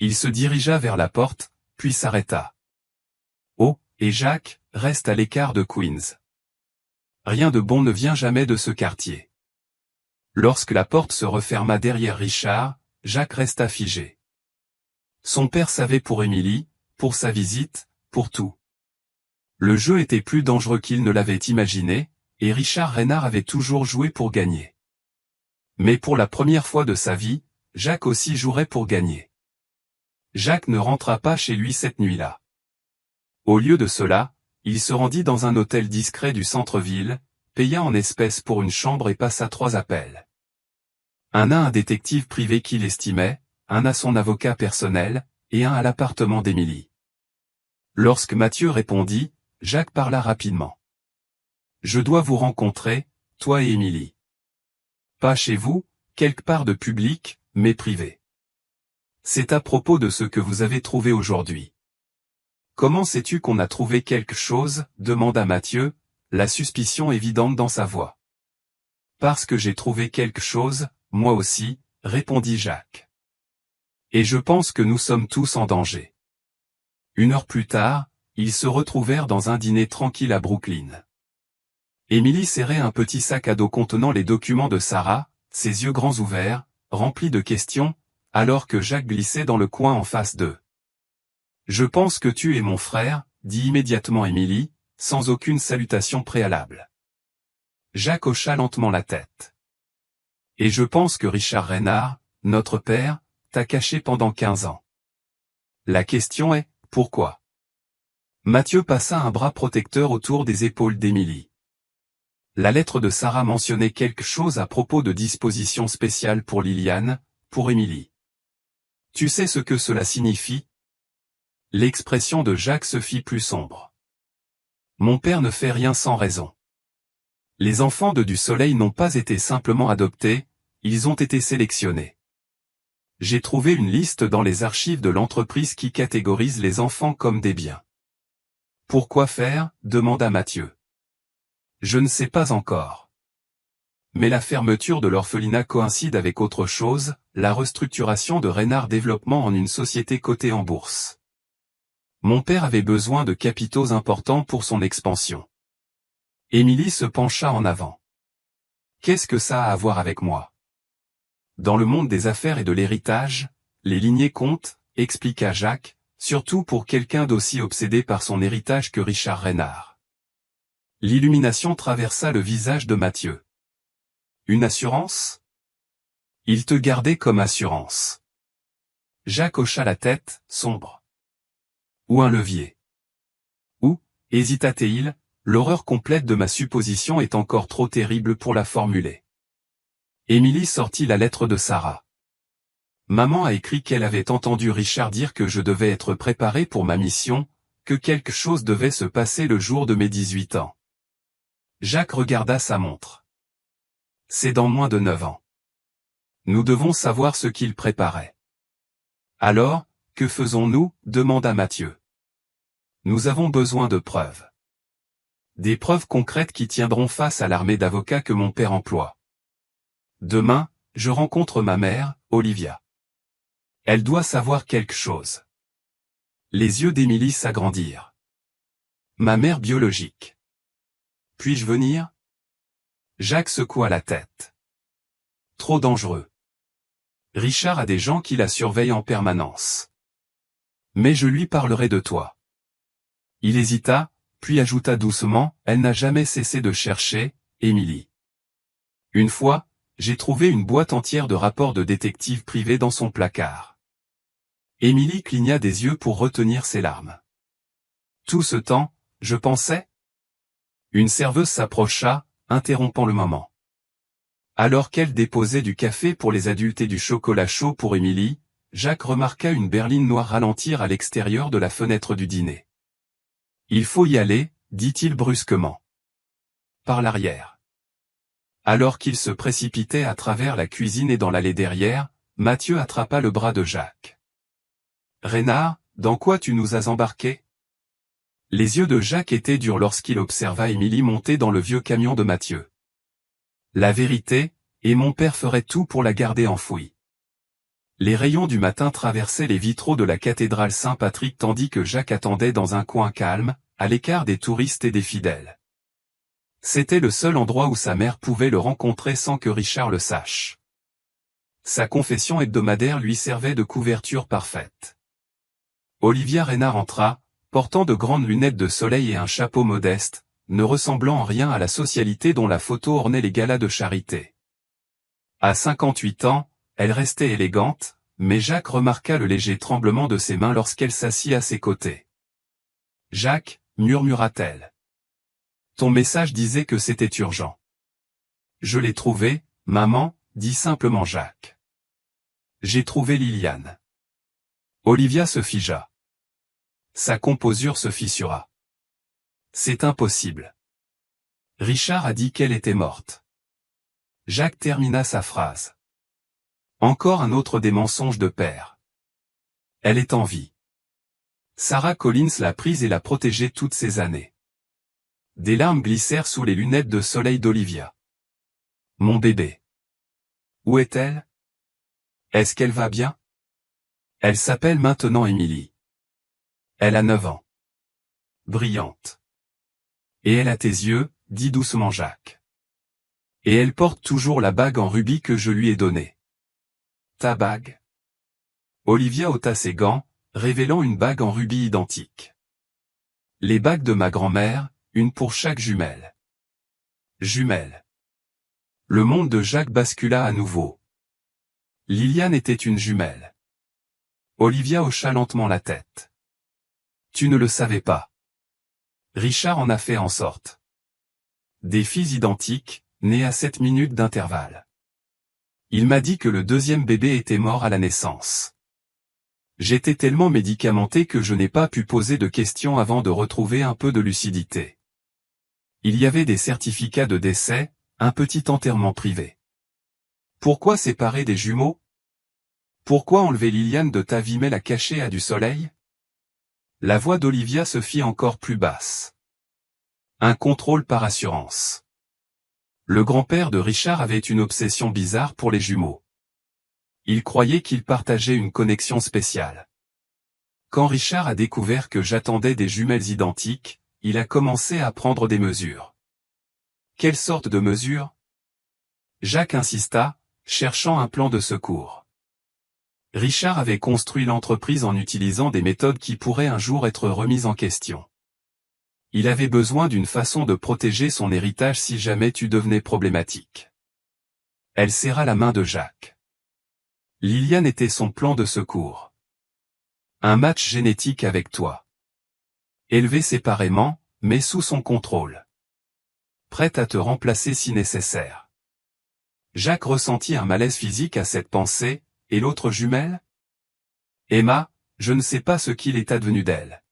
Il se dirigea vers la porte, puis s'arrêta. Oh, et Jacques, reste à l'écart de Queens. Rien de bon ne vient jamais de ce quartier. Lorsque la porte se referma derrière Richard, Jacques resta figé. Son père savait pour Émilie, pour sa visite, pour tout. Le jeu était plus dangereux qu'il ne l'avait imaginé, et Richard Reynard avait toujours joué pour gagner. Mais pour la première fois de sa vie, Jacques aussi jouerait pour gagner. Jacques ne rentra pas chez lui cette nuit-là. Au lieu de cela, il se rendit dans un hôtel discret du centre-ville, paya en espèces pour une chambre et passa 3 appels. Un à un détective privé qu'il estimait, un à son avocat personnel, et un à l'appartement d'Émilie. Lorsque Mathieu répondit, Jacques parla rapidement. « Je dois vous rencontrer, toi et Émilie. Pas chez vous, quelque part de public, mais privé. C'est à propos de ce que vous avez trouvé aujourd'hui. » « Comment sais-tu qu'on a trouvé quelque chose ?» demanda Mathieu, la suspicion évidente dans sa voix. « Parce que j'ai trouvé quelque chose, moi aussi, » répondit Jacques. « Et je pense que nous sommes tous en danger. » 1 heure plus tard, ils se retrouvèrent dans un dîner tranquille à Brooklyn. Émilie serrait un petit sac à dos contenant les documents de Sarah, ses yeux grands ouverts, remplis de questions, alors que Jacques glissait dans le coin en face d'eux. « Je pense que tu es mon frère, » dit immédiatement Émilie, sans aucune salutation préalable. Jacques hocha lentement la tête. « Et je pense que Richard Reynard, notre père, t'a caché pendant 15 ans. La question est, pourquoi ?» Mathieu passa un bras protecteur autour des épaules d'Émilie. La lettre de Sarah mentionnait quelque chose à propos de dispositions spéciales pour Liliane, pour Émilie. « Tu sais ce que cela signifie ?» L'expression de Jacques se fit plus sombre. « Mon père ne fait rien sans raison. Les enfants de Du Soleil n'ont pas été simplement adoptés, ils ont été sélectionnés. J'ai trouvé une liste dans les archives de l'entreprise qui catégorise les enfants comme des biens. »« Pourquoi faire ?» demanda Mathieu. « Je ne sais pas encore. Mais la fermeture de l'orphelinat coïncide avec autre chose, la restructuration de Reynard Développement en une société cotée en bourse. Mon père avait besoin de capitaux importants pour son expansion. » Émilie se pencha en avant. « Qu'est-ce que ça a à voir avec moi ? » Dans le monde des affaires et de l'héritage, les lignées comptent, expliqua Jacques, surtout pour quelqu'un d'aussi obsédé par son héritage que Richard Reynard. L'illumination traversa le visage de Mathieu. « Une assurance ? Il te gardait comme assurance. » Jacques hocha la tête, sombre. Ou un levier. Ou, hésita-t-il, l'horreur complète de ma supposition est encore trop terrible pour la formuler. Émilie sortit la lettre de Sarah. Maman a écrit qu'elle avait entendu Richard dire que je devais être préparé pour ma mission, que quelque chose devait se passer le jour de mes 18 ans. Jacques regarda sa montre. C'est dans moins de 9 ans. Nous devons savoir ce qu'il préparait. Alors, que faisons-nous ? Demanda Mathieu. Nous avons besoin de preuves. Des preuves concrètes qui tiendront face à l'armée d'avocats que mon père emploie. Demain, je rencontre ma mère, Olivia. Elle doit savoir quelque chose. Les yeux d'Émilie s'agrandirent. Ma mère biologique. Puis-je venir ? Jacques secoua la tête. Trop dangereux. Richard a des gens qui la surveillent en permanence. Mais je lui parlerai de toi. Il hésita, puis ajouta doucement, elle n'a jamais cessé de chercher, Émilie. Une fois, j'ai trouvé une boîte entière de rapports de détectives privés dans son placard. Émilie cligna des yeux pour retenir ses larmes. Tout ce temps, je pensais. Une serveuse s'approcha, interrompant le moment. Alors qu'elle déposait du café pour les adultes et du chocolat chaud pour Émilie, Jacques remarqua une berline noire ralentir à l'extérieur de la fenêtre du dîner. Il faut y aller, dit-il brusquement. Par l'arrière. Alors qu'il se précipitait à travers la cuisine et dans l'allée derrière, Mathieu attrapa le bras de Jacques. Reynard, dans quoi tu nous as embarqués ? Les yeux de Jacques étaient durs lorsqu'il observa Émilie monter dans le vieux camion de Mathieu. La vérité, et mon père ferait tout pour la garder enfouie. Les rayons du matin traversaient les vitraux de la cathédrale Saint-Patrick tandis que Jacques attendait dans un coin calme, à l'écart des touristes et des fidèles. C'était le seul endroit où sa mère pouvait le rencontrer sans que Richard le sache. Sa confession hebdomadaire lui servait de couverture parfaite. Olivia Reynard entra, portant de grandes lunettes de soleil et un chapeau modeste, ne ressemblant en rien à la socialité dont la photo ornait les galas de charité. À 58 ans, elle restait élégante, mais Jacques remarqua le léger tremblement de ses mains lorsqu'elle s'assit à ses côtés. « Jacques, murmura-t-elle. Ton message disait que c'était urgent. »« Je l'ai trouvé, maman, » dit simplement Jacques. « J'ai trouvé Liliane. » Olivia se figea. Sa composure se fissura. « C'est impossible. Richard a dit qu'elle était morte. » Jacques termina sa phrase. Encore un autre des mensonges de père. Elle est en vie. Sarah Collins l'a prise et l'a protégée toutes ces années. Des larmes glissèrent sous les lunettes de soleil d'Olivia. Mon bébé. Où est-elle? Est-ce qu'elle va bien? Elle s'appelle maintenant Émilie. Elle a 9 ans. Brillante. Et elle a tes yeux, dit doucement Jacques. Et elle porte toujours la bague en rubis que je lui ai donnée. Ta bague? Olivia ôta ses gants, révélant une bague en rubis identique. Les bagues de ma grand-mère, une pour chaque jumelle. Jumelle. Le monde de Jacques bascula à nouveau. Liliane était une jumelle. Olivia hocha lentement la tête. Tu ne le savais pas. Richard en a fait en sorte. Des filles identiques, nées à 7 minutes d'intervalle. Il m'a dit que le deuxième bébé était mort à la naissance. J'étais tellement médicamenté que je n'ai pas pu poser de questions avant de retrouver un peu de lucidité. Il y avait des certificats de décès, un petit enterrement privé. Pourquoi séparer des jumeaux? Pourquoi enlever Liliane de ta vie mais la cacher à du soleil? La voix d'Olivia se fit encore plus basse. Un contrôle par assurance. Le grand-père de Richard avait une obsession bizarre pour les jumeaux. Il croyait qu'ils partageaient une connexion spéciale. Quand Richard a découvert que j'attendais des jumelles identiques, il a commencé à prendre des mesures. Quelle sorte de mesures? Jacques insista, cherchant un plan de secours. Richard avait construit l'entreprise en utilisant des méthodes qui pourraient un jour être remises en question. Il avait besoin d'une façon de protéger son héritage si jamais tu devenais problématique. Elle serra la main de Jacques. Liliane était son plan de secours. Un match génétique avec toi. Élevé séparément, mais sous son contrôle. Prête à te remplacer si nécessaire. Jacques ressentit un malaise physique à cette pensée, et l'autre jumelle? Emma, je ne sais pas ce qu'il est advenu d'elle.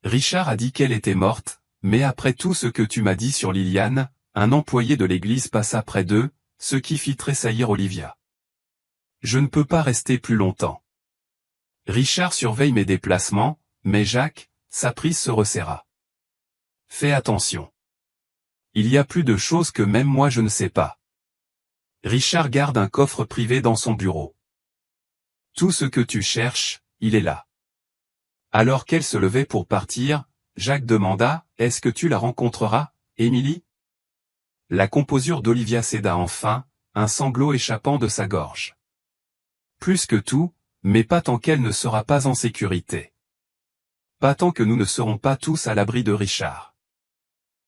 Richard a dit qu'elle était morte, mais après tout ce que tu m'as dit sur Liliane, un employé de l'église passa près d'eux, ce qui fit tressaillir Olivia. Je ne peux pas rester plus longtemps. Richard surveille mes déplacements, mais Jacques, sa prise se resserra. Fais attention. Il y a plus de choses que même moi je ne sais pas. Richard garde un coffre privé dans son bureau. Tout ce que tu cherches, il est là. Alors qu'elle se levait pour partir, Jacques demanda, est-ce que tu la rencontreras, Émilie? La composure d'Olivia céda enfin, un sanglot échappant de sa gorge. Plus que tout, mais pas tant qu'elle ne sera pas en sécurité. Pas tant que nous ne serons pas tous à l'abri de Richard.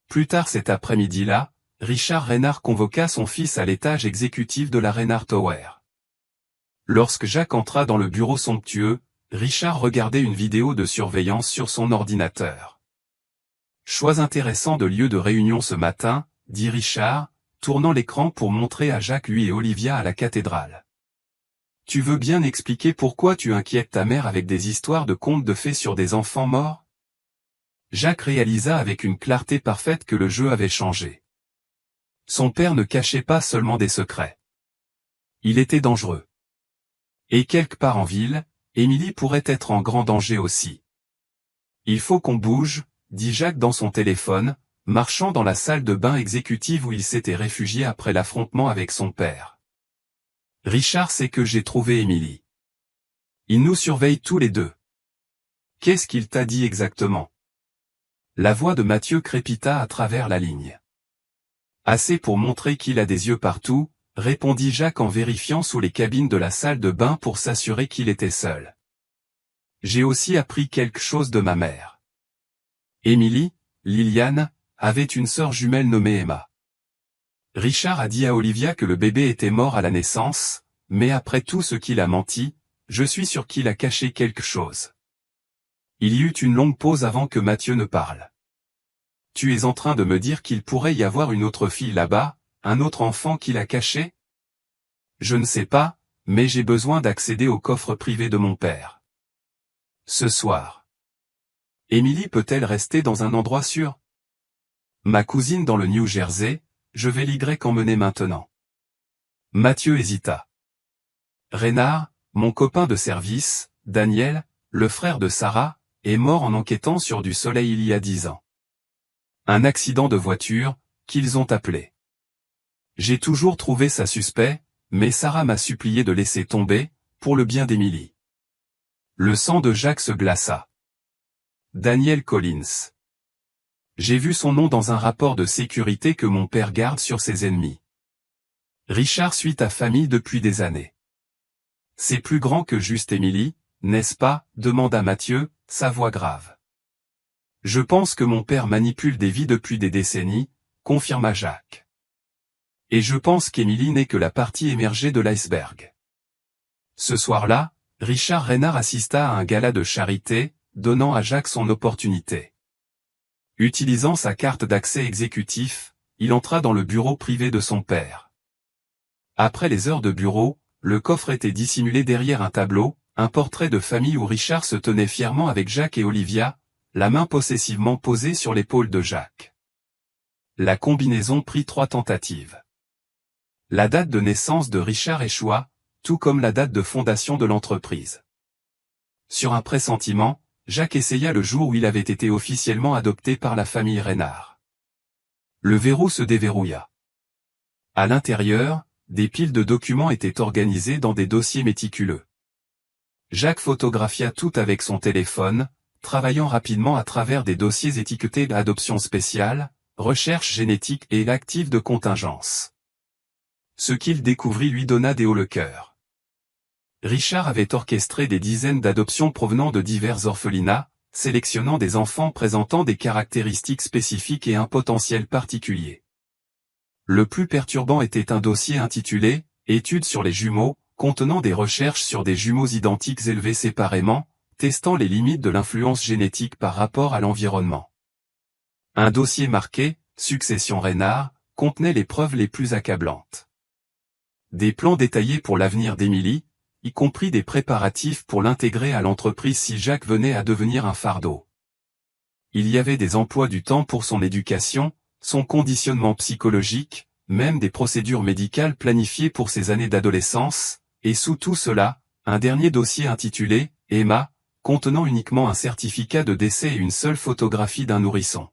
Plus tard cet après-midi-là, Richard Reynard convoqua son fils à l'étage exécutif de la Reynard Tower. Lorsque Jacques entra dans le bureau somptueux, Richard regardait une vidéo de surveillance sur son ordinateur. Choix intéressant de lieu de réunion ce matin, dit Richard, tournant l'écran pour montrer à Jacques lui et Olivia à la cathédrale. Tu veux bien expliquer pourquoi tu inquiètes ta mère avec des histoires de contes de fées sur des enfants morts? Jacques réalisa avec une clarté parfaite que le jeu avait changé. Son père ne cachait pas seulement des secrets. Il était dangereux. Et quelque part en ville, Émilie pourrait être en grand danger aussi. Il faut qu'on bouge, dit Jacques dans son téléphone, marchant dans la salle de bain exécutive où il s'était réfugié après l'affrontement avec son père. Richard sait que j'ai trouvé Émilie. Il nous surveille tous les deux. Qu'est-ce qu'il t'a dit exactement? La voix de Mathieu crépita à travers la ligne. Assez pour montrer qu'il a des yeux partout, répondit Jacques en vérifiant sous les cabines de la salle de bain pour s'assurer qu'il était seul. J'ai aussi appris quelque chose de ma mère. Émilie, Liliane, avait une sœur jumelle nommée Emma. Richard a dit à Olivia que le bébé était mort à la naissance, mais après tout ce qu'il a menti, je suis sûr qu'il a caché quelque chose. Il y eut une longue pause avant que Mathieu ne parle. Tu es en train de me dire qu'il pourrait y avoir une autre fille là-bas, un autre enfant qu'il a caché? Je ne sais pas, mais j'ai besoin d'accéder au coffre privé de mon père. Ce soir. Émilie peut-elle rester dans un endroit sûr? Ma cousine dans le New Jersey, je vais l'y emmener maintenant. Mathieu hésita. Reynard, mon copain de service, Daniel, le frère de Sarah, est mort en enquêtant sur du soleil il y a 10 ans. Un accident de voiture, qu'ils ont appelé. J'ai toujours trouvé ça suspect, mais Sarah m'a supplié de laisser tomber, pour le bien d'Émilie. Le sang de Jacques se glaça. Daniel Collins. J'ai vu son nom dans un rapport de sécurité que mon père garde sur ses ennemis. Richard suit ta famille depuis des années. C'est plus grand que juste Émilie, n'est-ce pas? Demanda Mathieu, sa voix grave. Je pense que mon père manipule des vies depuis des décennies, confirma Jacques. Et je pense qu'Émilie n'est que la partie émergée de l'iceberg. Ce soir-là, Richard Reynard assista à un gala de charité, donnant à Jacques son opportunité. Utilisant sa carte d'accès exécutif, il entra dans le bureau privé de son père. Après les heures de bureau, le coffre était dissimulé derrière un tableau, un portrait de famille où Richard se tenait fièrement avec Jacques et Olivia, la main possessivement posée sur l'épaule de Jacques. La combinaison prit 3 tentatives. La date de naissance de Richard échoua, tout comme la date de fondation de l'entreprise. Sur un pressentiment, Jacques essaya le jour où il avait été officiellement adopté par la famille Reynard. Le verrou se déverrouilla. À l'intérieur, des piles de documents étaient organisées dans des dossiers méticuleux. Jacques photographia tout avec son téléphone, travaillant rapidement à travers des dossiers étiquetés d'adoption spéciale, recherche génétique et l'actif de contingence. Ce qu'il découvrit lui donna des hauts le cœur. Richard avait orchestré des dizaines d'adoptions provenant de divers orphelinats, sélectionnant des enfants présentant des caractéristiques spécifiques et un potentiel particulier. Le plus perturbant était un dossier intitulé « Études sur les jumeaux », contenant des recherches sur des jumeaux identiques élevés séparément, testant les limites de l'influence génétique par rapport à l'environnement. Un dossier marqué « Succession Reynard » contenait les preuves les plus accablantes. Des plans détaillés pour l'avenir d'Émilie, y compris des préparatifs pour l'intégrer à l'entreprise si Jacques venait à devenir un fardeau. Il y avait des emplois du temps pour son éducation, son conditionnement psychologique, même des procédures médicales planifiées pour ses années d'adolescence, et sous tout cela, un dernier dossier intitulé « Emma », contenant uniquement un certificat de décès et une seule photographie d'un nourrisson.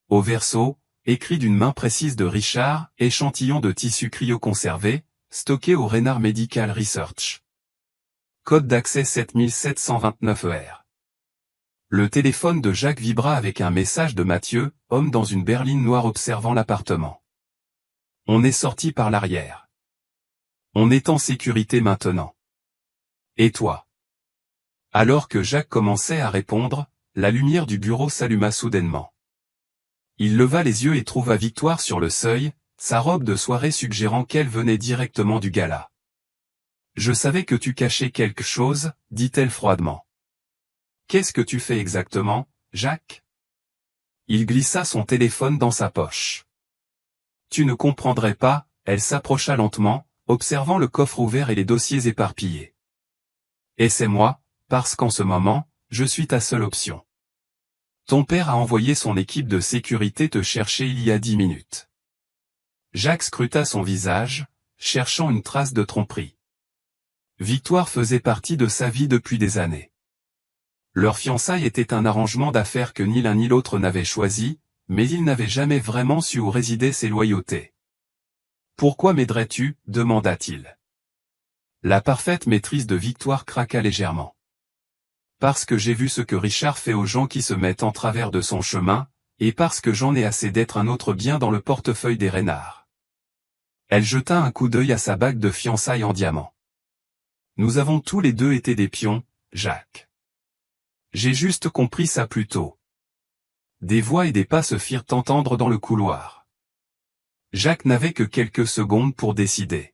Au verso, écrit d'une main précise de Richard, échantillon de tissu cryoconservé, stocké au Reynard Medical Research. Code d'accès 7729 ER. Le téléphone de Jacques vibra avec un message de Mathieu, homme dans une berline noire observant l'appartement. On est sorti par l'arrière. On est en sécurité maintenant. Et toi? Alors que Jacques commençait à répondre, la lumière du bureau s'alluma soudainement. Il leva les yeux et trouva Victoire sur le seuil, sa robe de soirée suggérant qu'elle venait directement du gala. « Je savais que tu cachais quelque chose, dit-elle froidement. Qu'est-ce que tu fais exactement, Jacques? Il glissa son téléphone dans sa poche. Tu ne comprendrais pas, elle s'approcha lentement, observant le coffre ouvert et les dossiers éparpillés. Et c'est moi, parce qu'en ce moment, je suis ta seule option. Ton père a envoyé son équipe de sécurité te chercher il y a 10 minutes. Jacques scruta son visage, cherchant une trace de tromperie. Victoire faisait partie de sa vie depuis des années. Leur fiançailles était un arrangement d'affaires que ni l'un ni l'autre n'avait choisi, mais il n'avait jamais vraiment su où résidaient ses loyautés. « Pourquoi m'aiderais-tu » demanda-t-il. La parfaite maîtrise de Victoire craqua légèrement. « Parce que j'ai vu ce que Richard fait aux gens qui se mettent en travers de son chemin, et parce que j'en ai assez d'être un autre bien dans le portefeuille des Reynard. » Elle jeta un coup d'œil à sa bague de fiançailles en diamant. « Nous avons tous les deux été des pions, Jacques. J'ai juste compris ça plus tôt. Des voix et des pas se firent entendre dans le couloir. Jacques n'avait que quelques secondes pour décider.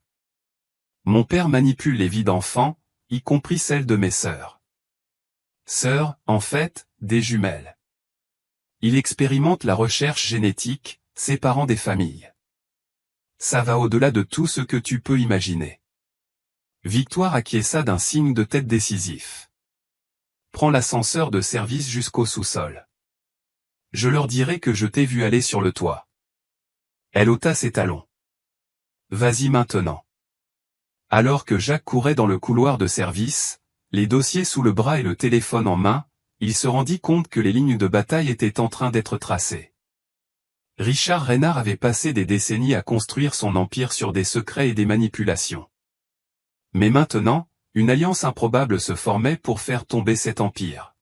Mon père manipule les vies d'enfants, y compris celles de mes sœurs. Sœurs, en fait, des jumelles. Il expérimente la recherche génétique, séparant des familles. Ça va au-delà de tout ce que tu peux imaginer. Victoire acquiesça d'un signe de tête décisif. Prends l'ascenseur de service jusqu'au sous-sol. Je leur dirai que je t'ai vu aller sur le toit. Elle ôta ses talons. Vas-y maintenant. Alors que Jacques courait dans le couloir de service, les dossiers sous le bras et le téléphone en main, il se rendit compte que les lignes de bataille étaient en train d'être tracées. Richard Reynard avait passé des décennies à construire son empire sur des secrets et des manipulations. Mais maintenant, une alliance improbable se formait pour faire tomber cet empire.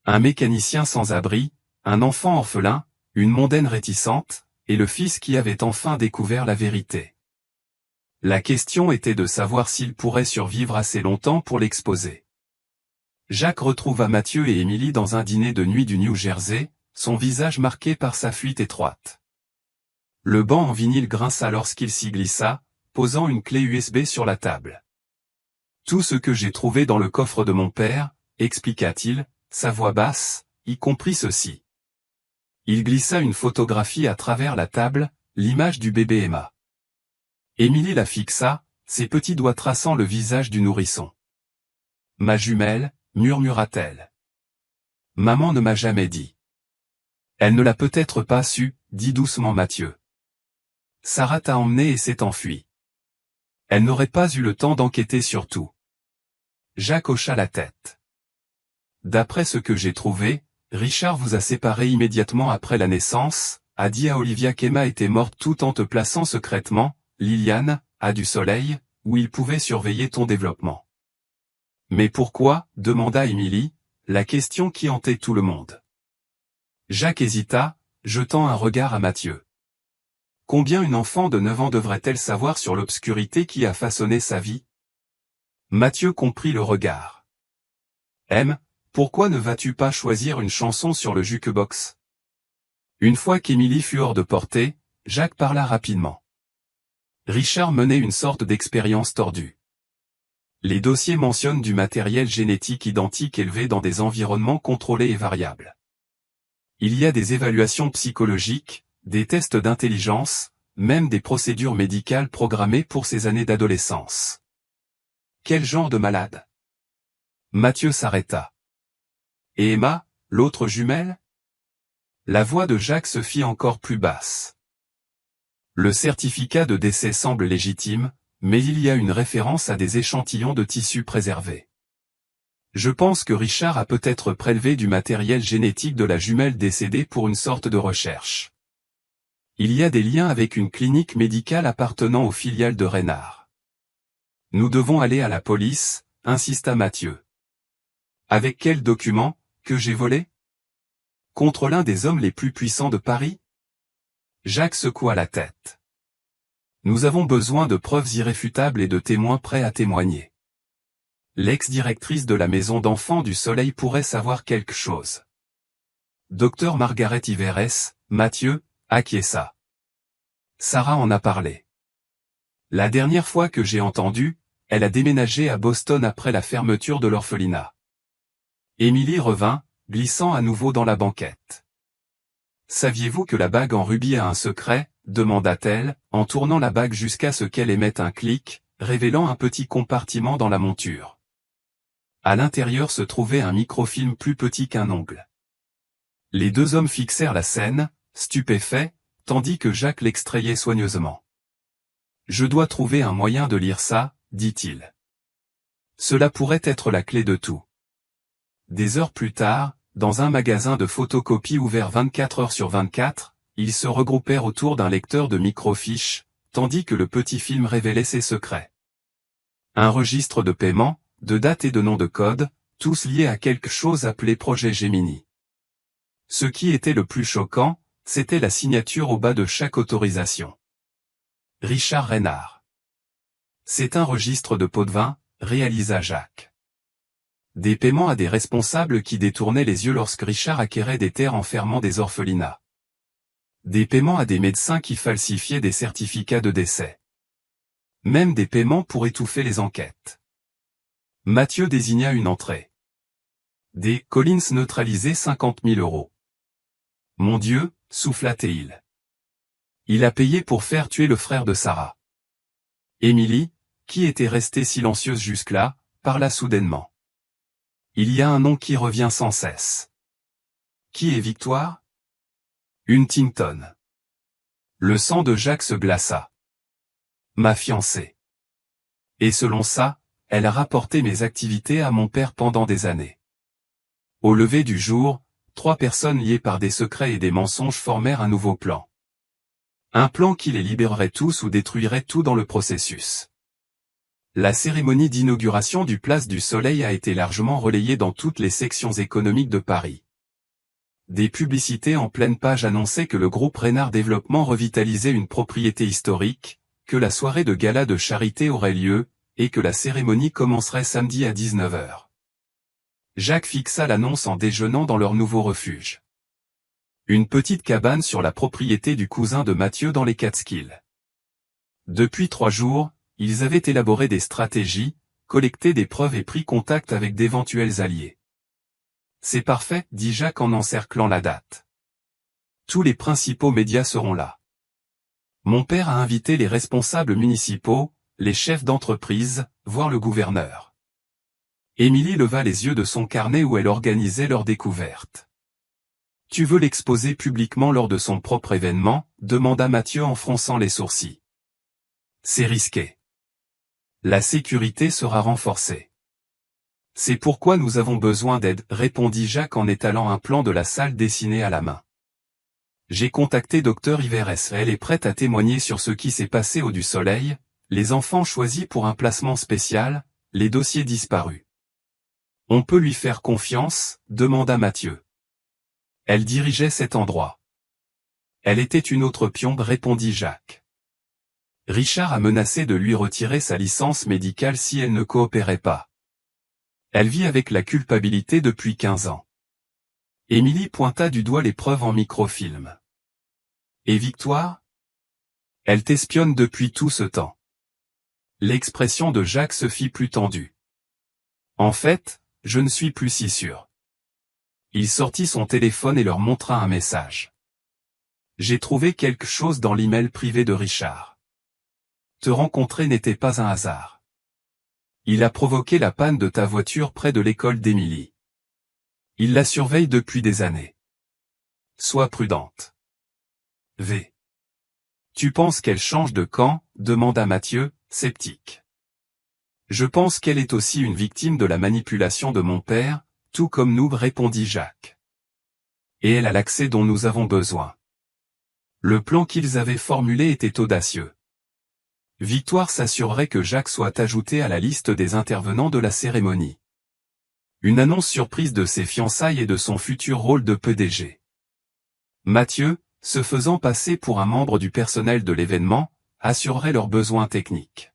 Un mécanicien sans abri, un enfant orphelin, une mondaine réticente, et le fils qui avait enfin découvert la vérité. La question était de savoir s'il pourrait survivre assez longtemps pour l'exposer. Jacques retrouva Mathieu et Émilie dans un dîner de nuit du New Jersey, son visage marqué par sa fuite étroite. Le banc en vinyle grinça lorsqu'il s'y glissa, posant une clé USB sur la table. Tout ce que j'ai trouvé dans le coffre de mon père, expliqua-t-il, sa voix basse, y compris ceci. Il glissa une photographie à travers la table, l'image du bébé Emma. Émilie la fixa, ses petits doigts traçant le visage du nourrisson. Ma jumelle, murmura-t-elle. Maman ne m'a jamais dit. Elle ne l'a peut-être pas su, dit doucement Mathieu. Sarah t'a emmené et s'est enfuie. Elle n'aurait pas eu le temps d'enquêter sur tout. Jacques hocha la tête. D'après ce que j'ai trouvé, Richard vous a séparés immédiatement après la naissance, a dit à Olivia qu'Emma était morte tout en te plaçant secrètement, Liliane, à du soleil, où il pouvait surveiller ton développement. Mais pourquoi, demanda Émilie, la question qui hantait tout le monde. Jacques hésita, jetant un regard à Mathieu. Combien une enfant de 9 ans devrait-elle savoir sur l'obscurité qui a façonné sa vie? Mathieu comprit le regard. Pourquoi ne vas-tu pas choisir une chanson sur le jukebox? Une fois qu'Émilie fut hors de portée, Jacques parla rapidement. Richard menait une sorte d'expérience tordue. Les dossiers mentionnent du matériel génétique identique élevé dans des environnements contrôlés et variables. Il y a des évaluations psychologiques, des tests d'intelligence, même des procédures médicales programmées pour ces années d'adolescence. Quel genre de malade? Mathieu s'arrêta. Et Emma, l'autre jumelle? La voix de Jacques se fit encore plus basse. Le certificat de décès semble légitime, mais il y a une référence à des échantillons de tissus préservés. Je pense que Richard a peut-être prélevé du matériel génétique de la jumelle décédée pour une sorte de recherche. Il y a des liens avec une clinique médicale appartenant aux filiales de Reynard. Nous devons aller à la police, insista Mathieu. Avec quel document, que j'ai volé? Contre l'un des hommes les plus puissants de Paris? Jacques secoua la tête. Nous avons besoin de preuves irréfutables et de témoins prêts à témoigner. L'ex-directrice de la maison d'enfants du Soleil pourrait savoir quelque chose. Docteur Margaret Iveres, Mathieu, acquiesça. Sarah en a parlé. La dernière fois que j'ai entendu, elle a déménagé à Boston après la fermeture de l'orphelinat. Émilie revint, glissant à nouveau dans la banquette. Saviez-vous que la bague en rubis a un secret? Demanda-t-elle, en tournant la bague jusqu'à ce qu'elle émette un clic, révélant un petit compartiment dans la monture. À l'intérieur se trouvait un microfilm plus petit qu'un ongle. Les deux hommes fixèrent la scène, stupéfaits, tandis que Jacques l'extrayait soigneusement. Je dois trouver un moyen de lire ça, dit-il. Cela pourrait être la clé de tout. Des heures plus tard, dans un magasin de photocopies ouvert 24 heures sur 24, ils se regroupèrent autour d'un lecteur de microfiches, tandis que le petit film révélait ses secrets. Un registre de paiement, de dates et de noms de code, tous liés à quelque chose appelé Projet Gemini. Ce qui était le plus choquant, c'était la signature au bas de chaque autorisation. Richard Reynard. C'est un registre de pots de vin, réalisa Jacques. Des paiements à des responsables qui détournaient les yeux lorsque Richard acquérait des terres en fermant des orphelinats. Des paiements à des médecins qui falsifiaient des certificats de décès. Même des paiements pour étouffer les enquêtes. Mathieu désigna une entrée. Des Collins neutralisés 50 000 €. Mon Dieu, souffla-t-il. Il a payé pour faire tuer le frère de Sarah. Émilie, qui était restée silencieuse jusque-là, parla soudainement. Il y a un nom qui revient sans cesse. Qui est Victoire? Huntington. Le sang de Jacques se glaça. Ma fiancée. Et selon ça, elle a rapporté mes activités à mon père pendant des années. Au lever du jour, 3 personnes liées par des secrets et des mensonges formèrent un nouveau plan. Un plan qui les libérerait tous ou détruirait tout dans le processus. La cérémonie d'inauguration du Place du Soleil a été largement relayée dans toutes les sections économiques de Paris. Des publicités en pleine page annonçaient que le groupe Reynard Développement revitalisait une propriété historique, que la soirée de gala de charité aurait lieu, et que la cérémonie commencerait samedi à 19 h. Jacques fixa l'annonce en déjeunant dans leur nouveau refuge. Une petite cabane sur la propriété du cousin de Mathieu dans les Catskills. Depuis 3 jours, ils avaient élaboré des stratégies, collecté des preuves et pris contact avec d'éventuels alliés. C'est parfait, dit Jacques en encerclant la date. Tous les principaux médias seront là. Mon père a invité les responsables municipaux, les chefs d'entreprise, voire le gouverneur. Émilie leva les yeux de son carnet où elle organisait leur découverte. Tu veux l'exposer publiquement lors de son propre événement, demanda Mathieu en fronçant les sourcils. C'est risqué. La sécurité sera renforcée. C'est pourquoi nous avons besoin d'aide, répondit Jacques en étalant un plan de la salle dessiné à la main. J'ai contacté Dr Iveres, elle est prête à témoigner sur ce qui s'est passé au du Soleil, les enfants choisis pour un placement spécial, les dossiers disparus. On peut lui faire confiance, demanda Mathieu. Elle dirigeait cet endroit. Elle était une autre pion, répondit Jacques. Richard a menacé de lui retirer sa licence médicale si elle ne coopérait pas. Elle vit avec la culpabilité depuis 15 ans. Émilie pointa du doigt les preuves en microfilm. Et Victoire? Elle t'espionne depuis tout ce temps. L'expression de Jacques se fit plus tendue. En fait, je ne suis plus si sûr. Il sortit son téléphone et leur montra un message. J'ai trouvé quelque chose dans l'email privé de Richard. Te rencontrer n'était pas un hasard. Il a provoqué la panne de ta voiture près de l'école d'Émilie. Il la surveille depuis des années. Sois prudente. V. Tu penses qu'elle change de camp? Demanda Mathieu, sceptique. Je pense qu'elle est aussi une victime de la manipulation de mon père, tout comme nous, répondit Jacques. Et elle a l'accès dont nous avons besoin. Le plan qu'ils avaient formulé était audacieux. Victoire s'assurerait que Jacques soit ajouté à la liste des intervenants de la cérémonie. Une annonce surprise de ses fiançailles et de son futur rôle de PDG. Mathieu, se faisant passer pour un membre du personnel de l'événement, assurerait leurs besoins techniques.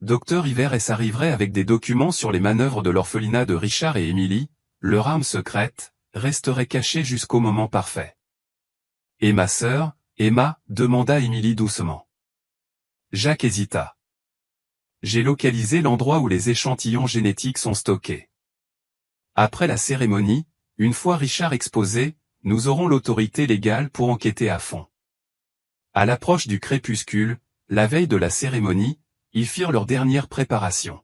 Dr Iveres arriverait avec des documents sur les manœuvres de l'orphelinat de Richard et Émilie, leur arme secrète, resterait cachée jusqu'au moment parfait. Et ma sœur, Emma, demanda Émilie doucement. Jacques hésita. J'ai localisé l'endroit où les échantillons génétiques sont stockés. Après la cérémonie, une fois Richard exposé, nous aurons l'autorité légale pour enquêter à fond. À l'approche du crépuscule, la veille de la cérémonie, ils firent leur dernière préparation.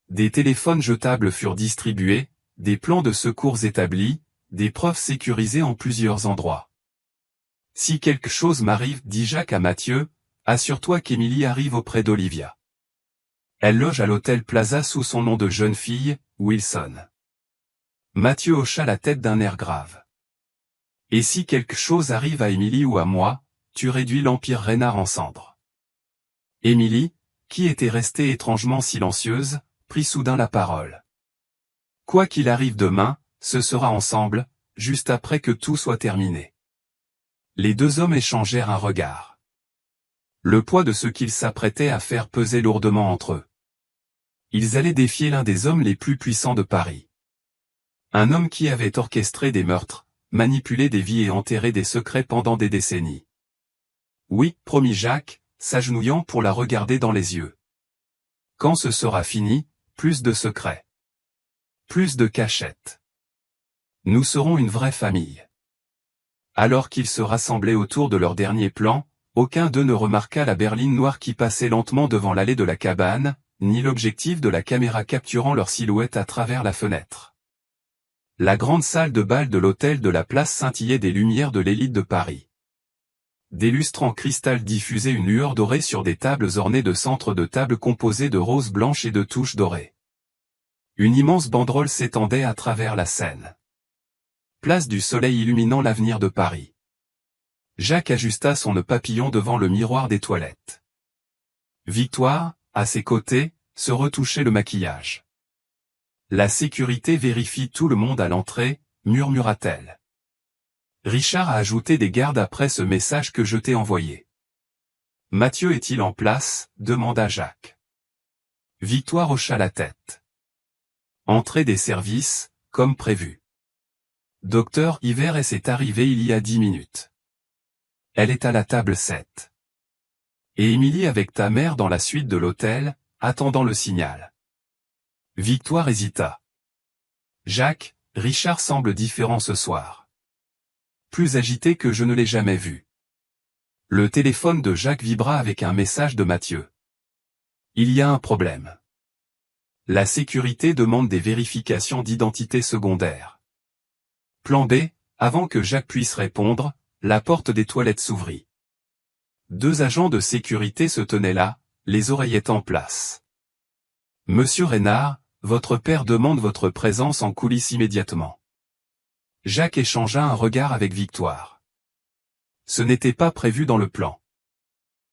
Des téléphones jetables furent distribués, des plans de secours établis, des preuves sécurisées en plusieurs endroits. Si quelque chose m'arrive, dit Jacques à Mathieu, assure-toi qu'Émilie arrive auprès d'Olivia. Elle loge à l'hôtel Plaza sous son nom de jeune fille, Wilson. Mathieu hocha la tête d'un air grave. Et si quelque chose arrive à Émilie ou à moi, tu réduis l'empire Reynard en cendres. Émilie, qui était restée étrangement silencieuse, prit soudain la parole. Quoi qu'il arrive demain, ce sera ensemble, juste après que tout soit terminé. Les 2 hommes échangèrent un regard. Le poids de ce qu'ils s'apprêtaient à faire pesait lourdement entre eux. Ils allaient défier l'un des hommes les plus puissants de Paris. Un homme qui avait orchestré des meurtres, manipulé des vies et enterré des secrets pendant des décennies. Oui, promit Jacques, s'agenouillant pour la regarder dans les yeux. Quand ce sera fini, plus de secrets. Plus de cachettes. Nous serons une vraie famille. Alors qu'ils se rassemblaient autour de leur dernier plan, aucun d'eux ne remarqua la berline noire qui passait lentement devant l'allée de la cabane, ni l'objectif de la caméra capturant leur silhouette à travers la fenêtre. La grande salle de bal de l'hôtel de la Place scintillait des lumières de l'élite de Paris. Des lustres en cristal diffusaient une lueur dorée sur des tables ornées de centres de table composés de roses blanches et de touches dorées. Une immense banderole s'étendait à travers la scène. Place du Soleil illuminant l'avenir de Paris. Jacques ajusta son nœud papillon devant le miroir des toilettes. Victoire, à ses côtés, se retouchait le maquillage. La sécurité vérifie tout le monde à l'entrée, murmura-t-elle. Richard a ajouté des gardes après ce message que je t'ai envoyé. Mathieu est-il en place, demanda Jacques. Victoire hocha la tête. Entrée des services, comme prévu. Docteur Yvers est arrivé il y a 10 minutes. Elle est à la table 7. Et Émilie avec ta mère dans la suite de l'hôtel, attendant le signal. Victoire hésita. Jacques, Richard semble différent ce soir. Plus agité que je ne l'ai jamais vu. Le téléphone de Jacques vibra avec un message de Mathieu. Il y a un problème. La sécurité demande des vérifications d'identité secondaire. Plan B, avant que Jacques puisse répondre, la porte des toilettes s'ouvrit. 2 agents de sécurité se tenaient là, les oreillettes en place. Monsieur Reynard, votre père demande votre présence en coulisses immédiatement. Jacques échangea un regard avec Victoire. Ce n'était pas prévu dans le plan.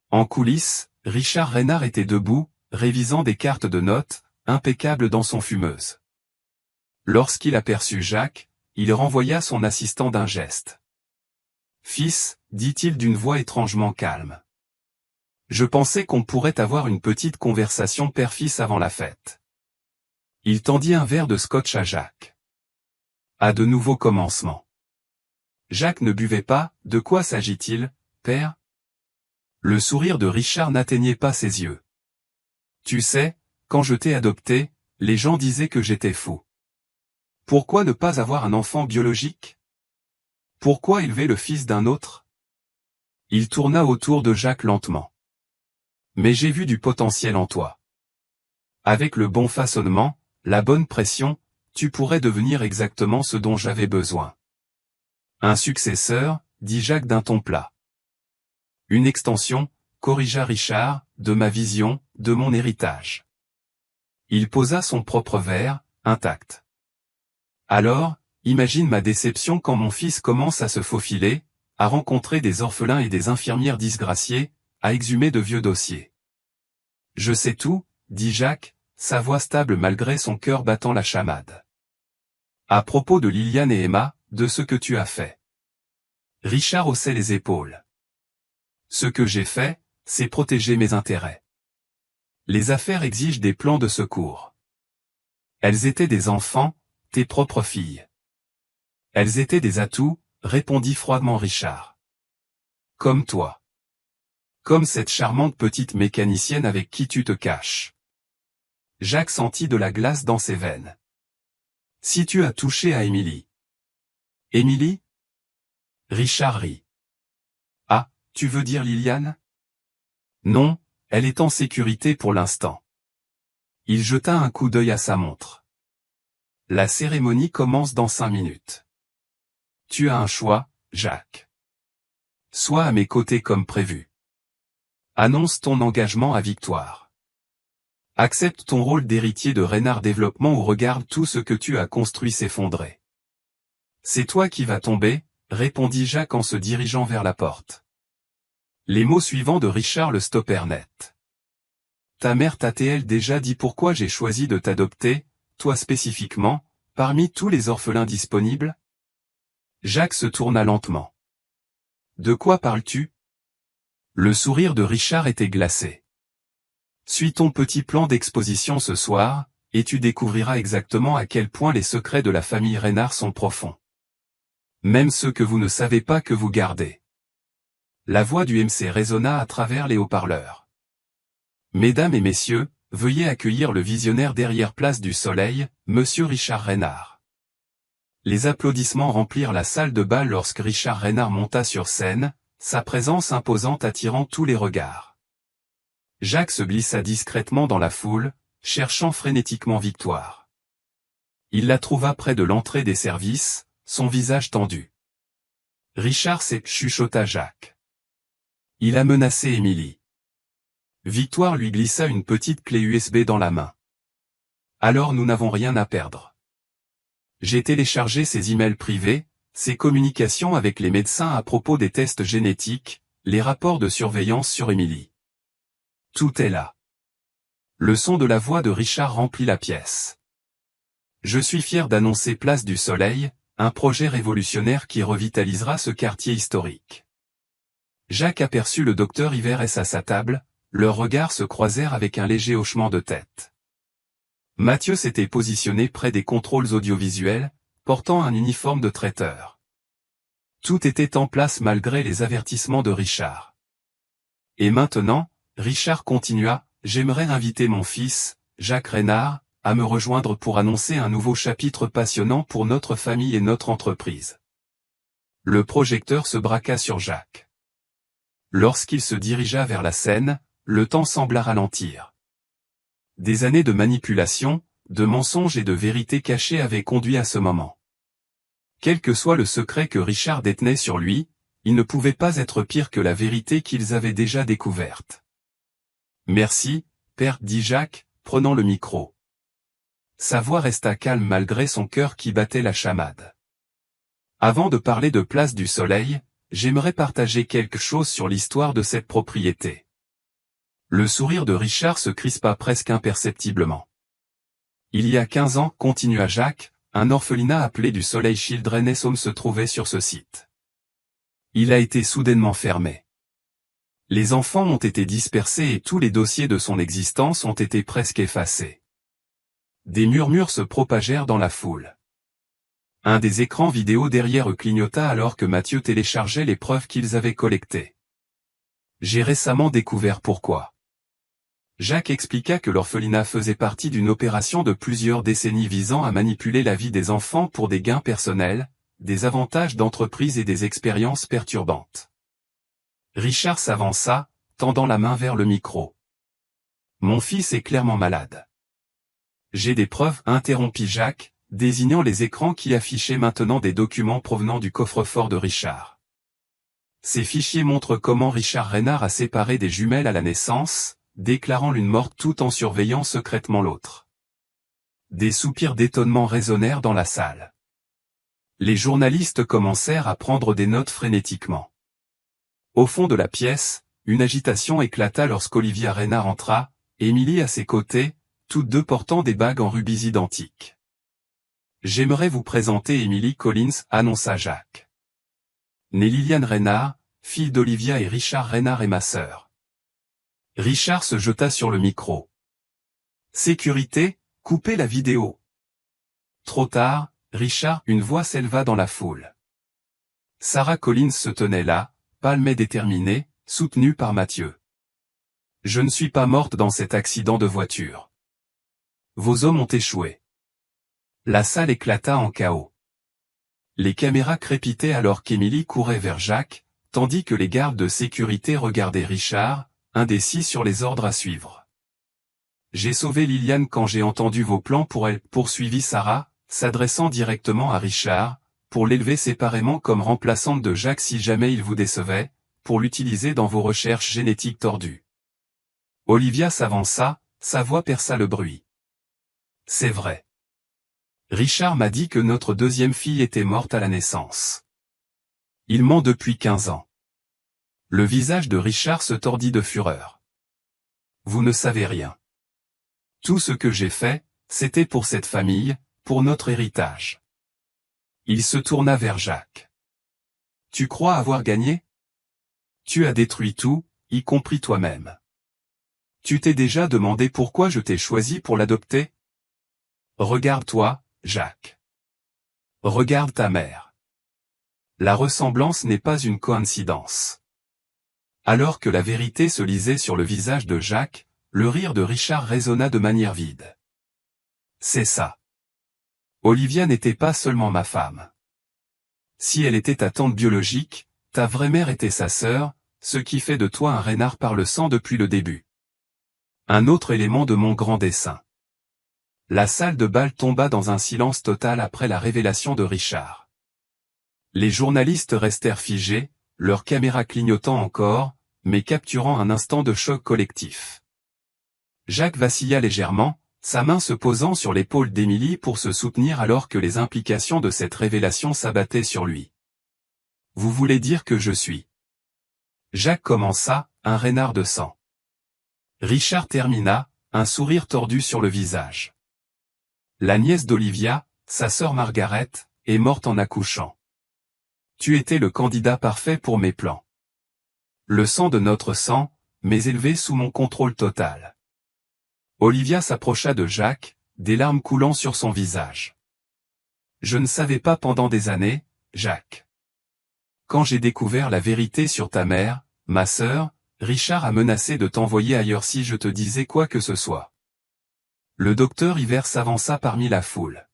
En coulisses, Richard Reynard était debout, révisant des cartes de notes, impeccable dans son fumeuse. Lorsqu'il aperçut Jacques, il renvoya son assistant d'un geste. « Fils, dit-il d'une voix étrangement calme. Je pensais qu'on pourrait avoir une petite conversation père-fils avant la fête. » Il tendit un verre de scotch à Jacques. À de nouveaux commencements. Jacques ne buvait pas, de quoi s'agit-il, père? Le sourire de Richard n'atteignait pas ses yeux. Tu sais, quand je t'ai adopté, les gens disaient que j'étais fou. Pourquoi ne pas avoir un enfant biologique? Pourquoi élever le fils d'un autre? Il tourna autour de Jacques lentement. Mais j'ai vu du potentiel en toi. Avec le bon façonnement, la bonne pression, tu pourrais devenir exactement ce dont j'avais besoin. Un successeur, dit Jacques d'un ton plat. Une extension, corrigea Richard, de ma vision, de mon héritage. Il posa son propre verre, intact. Alors, imagine ma déception quand mon fils commence à se faufiler, à rencontrer des orphelins et des infirmières disgraciées, à exhumer de vieux dossiers. Je sais tout, dit Jacques, sa voix stable malgré son cœur battant la chamade. À propos de Liliane et Emma, de ce que tu as fait. Richard haussait les épaules. Ce que j'ai fait, c'est protéger mes intérêts. Les affaires exigent des plans de secours. Elles étaient des enfants, tes propres filles. Elles étaient des atouts, répondit froidement Richard. Comme toi. Comme cette charmante petite mécanicienne avec qui tu te caches. Jacques sentit de la glace dans ses veines. Si tu as touché à Émilie. Émilie? Richard rit. Ah, tu veux dire Liliane? Non, elle est en sécurité pour l'instant. Il jeta un coup d'œil à sa montre. La cérémonie commence dans 5 minutes. Tu as un choix, Jacques. Sois à mes côtés comme prévu. Annonce ton engagement à Victoire. Accepte ton rôle d'héritier de Reynard Développement ou regarde tout ce que tu as construit s'effondrer. C'est toi qui vas tomber, répondit Jacques en se dirigeant vers la porte. Les mots suivants de Richard le stoppèrent net. Ta mère t'a-t-elle déjà dit pourquoi j'ai choisi de t'adopter, toi spécifiquement, parmi tous les orphelins disponibles? Jacques se tourna lentement. De quoi parles-tu? Le sourire de Richard était glacé. Suis ton petit plan d'exposition ce soir, et tu découvriras exactement à quel point les secrets de la famille Reynard sont profonds. Même ceux que vous ne savez pas que vous gardez. La voix du MC résonna à travers les haut-parleurs. Mesdames et messieurs, veuillez accueillir le visionnaire derrière Place du Soleil, Monsieur Richard Reynard. Les applaudissements remplirent la salle de bal lorsque Richard Reynard monta sur scène, sa présence imposante attirant tous les regards. Jacques se glissa discrètement dans la foule, cherchant frénétiquement Victoire. Il la trouva près de l'entrée des services, son visage tendu. Richard chuchota Jacques. Il a menacé Émilie. Victoire lui glissa une petite clé USB dans la main. Alors nous n'avons rien à perdre. J'ai téléchargé ses emails privés, ses communications avec les médecins à propos des tests génétiques, les rapports de surveillance sur Émilie. Tout est là. Le son de la voix de Richard remplit la pièce. Je suis fier d'annoncer Place du Soleil, un projet révolutionnaire qui revitalisera ce quartier historique. Jacques aperçut le docteur Ivers à sa table, leurs regards se croisèrent avec un léger hochement de tête. Mathieu s'était positionné près des contrôles audiovisuels, portant un uniforme de traiteur. Tout était en place malgré les avertissements de Richard. Et maintenant, Richard continua, j'aimerais inviter mon fils, Jacques Reynard, à me rejoindre pour annoncer un nouveau chapitre passionnant pour notre famille et notre entreprise. Le projecteur se braqua sur Jacques. Lorsqu'il se dirigea vers la scène, le temps sembla ralentir. Des années de manipulation, de mensonges et de vérités cachées avaient conduit à ce moment. Quel que soit le secret que Richard détenait sur lui, il ne pouvait pas être pire que la vérité qu'ils avaient déjà découverte. Merci, père, dit Jacques, prenant le micro. Sa voix resta calme malgré son cœur qui battait la chamade. Avant de parler de Place du Soleil, j'aimerais partager quelque chose sur l'histoire de cette propriété. Le sourire de Richard se crispa presque imperceptiblement. Il y a 15 ans, continua Jacques, un orphelinat appelé du Soleil Children's Home se trouvait sur ce site. Il a été soudainement fermé. Les enfants ont été dispersés et tous les dossiers de son existence ont été presque effacés. Des murmures se propagèrent dans la foule. Un des écrans vidéo derrière eux clignota alors que Mathieu téléchargeait les preuves qu'ils avaient collectées. J'ai récemment découvert pourquoi. Jacques expliqua que l'orphelinat faisait partie d'une opération de plusieurs décennies visant à manipuler la vie des enfants pour des gains personnels, des avantages d'entreprise et des expériences perturbantes. Richard s'avança, tendant la main vers le micro. Mon fils est clairement malade. J'ai des preuves, interrompit Jacques, désignant les écrans qui affichaient maintenant des documents provenant du coffre-fort de Richard. Ces fichiers montrent comment Richard Reynard a séparé des jumelles à la naissance, déclarant l'une morte tout en surveillant secrètement l'autre. Des soupirs d'étonnement résonnèrent dans la salle. Les journalistes commencèrent à prendre des notes frénétiquement. Au fond de la pièce, une agitation éclata lorsqu'Olivia Reynard entra, Émilie à ses côtés, toutes deux portant des bagues en rubis identiques. J'aimerais vous présenter Emily Collins, annonça Jacques. Née Liliane Reynard, fille d'Olivia et Richard Reynard et ma sœur. Richard se jeta sur le micro. Sécurité, coupez la vidéo. Trop tard, Richard, une voix s'éleva dans la foule. Sarah Collins se tenait là, pâle mais déterminée, soutenue par Mathieu. Je ne suis pas morte dans cet accident de voiture. Vos hommes ont échoué. La salle éclata en chaos. Les caméras crépitaient alors qu'Émilie courait vers Jacques, tandis que les gardes de sécurité regardaient Richard, indécis sur les ordres à suivre. J'ai sauvé Liliane quand j'ai entendu vos plans pour elle, poursuivit Sarah, s'adressant directement à Richard, pour l'élever séparément comme remplaçante de Jacques si jamais il vous décevait, pour l'utiliser dans vos recherches génétiques tordues. Olivia s'avança, sa voix perça le bruit. C'est vrai. Richard m'a dit que notre deuxième fille était morte à la naissance. Il ment depuis 15 ans. Le visage de Richard se tordit de fureur. Vous ne savez rien. Tout ce que j'ai fait, c'était pour cette famille, pour notre héritage. Il se tourna vers Jacques. Tu crois avoir gagné? Tu as détruit tout, y compris toi-même. Tu t'es déjà demandé pourquoi je t'ai choisi pour l'adopter? Regarde-toi, Jacques. Regarde ta mère. La ressemblance n'est pas une coïncidence. Alors que la vérité se lisait sur le visage de Jacques, le rire de Richard résonna de manière vide. C'est ça. Olivia n'était pas seulement ma femme. Si elle était ta tante biologique, ta vraie mère était sa sœur, ce qui fait de toi un Reynard par le sang depuis le début. Un autre élément de mon grand dessein. La salle de bal tomba dans un silence total après la révélation de Richard. Les journalistes restèrent figés, leurs caméras clignotant encore, mais capturant un instant de choc collectif. Jacques vacilla légèrement, sa main se posant sur l'épaule d'Émilie pour se soutenir alors que les implications de cette révélation s'abattaient sur lui. « Vous voulez dire que je suis ?» Jacques commença, un Reynard de sang. Richard termina, un sourire tordu sur le visage. La nièce d'Olivia, sa sœur Margaret, est morte en accouchant. Tu étais le candidat parfait pour mes plans. Le sang de notre sang, mais élevé sous mon contrôle total. Olivia s'approcha de Jacques, des larmes coulant sur son visage. Je ne savais pas pendant des années, Jacques. Quand j'ai découvert la vérité sur ta mère, ma sœur, Richard a menacé de t'envoyer ailleurs si je te disais quoi que ce soit. Le docteur Hiver s'avança parmi la foule.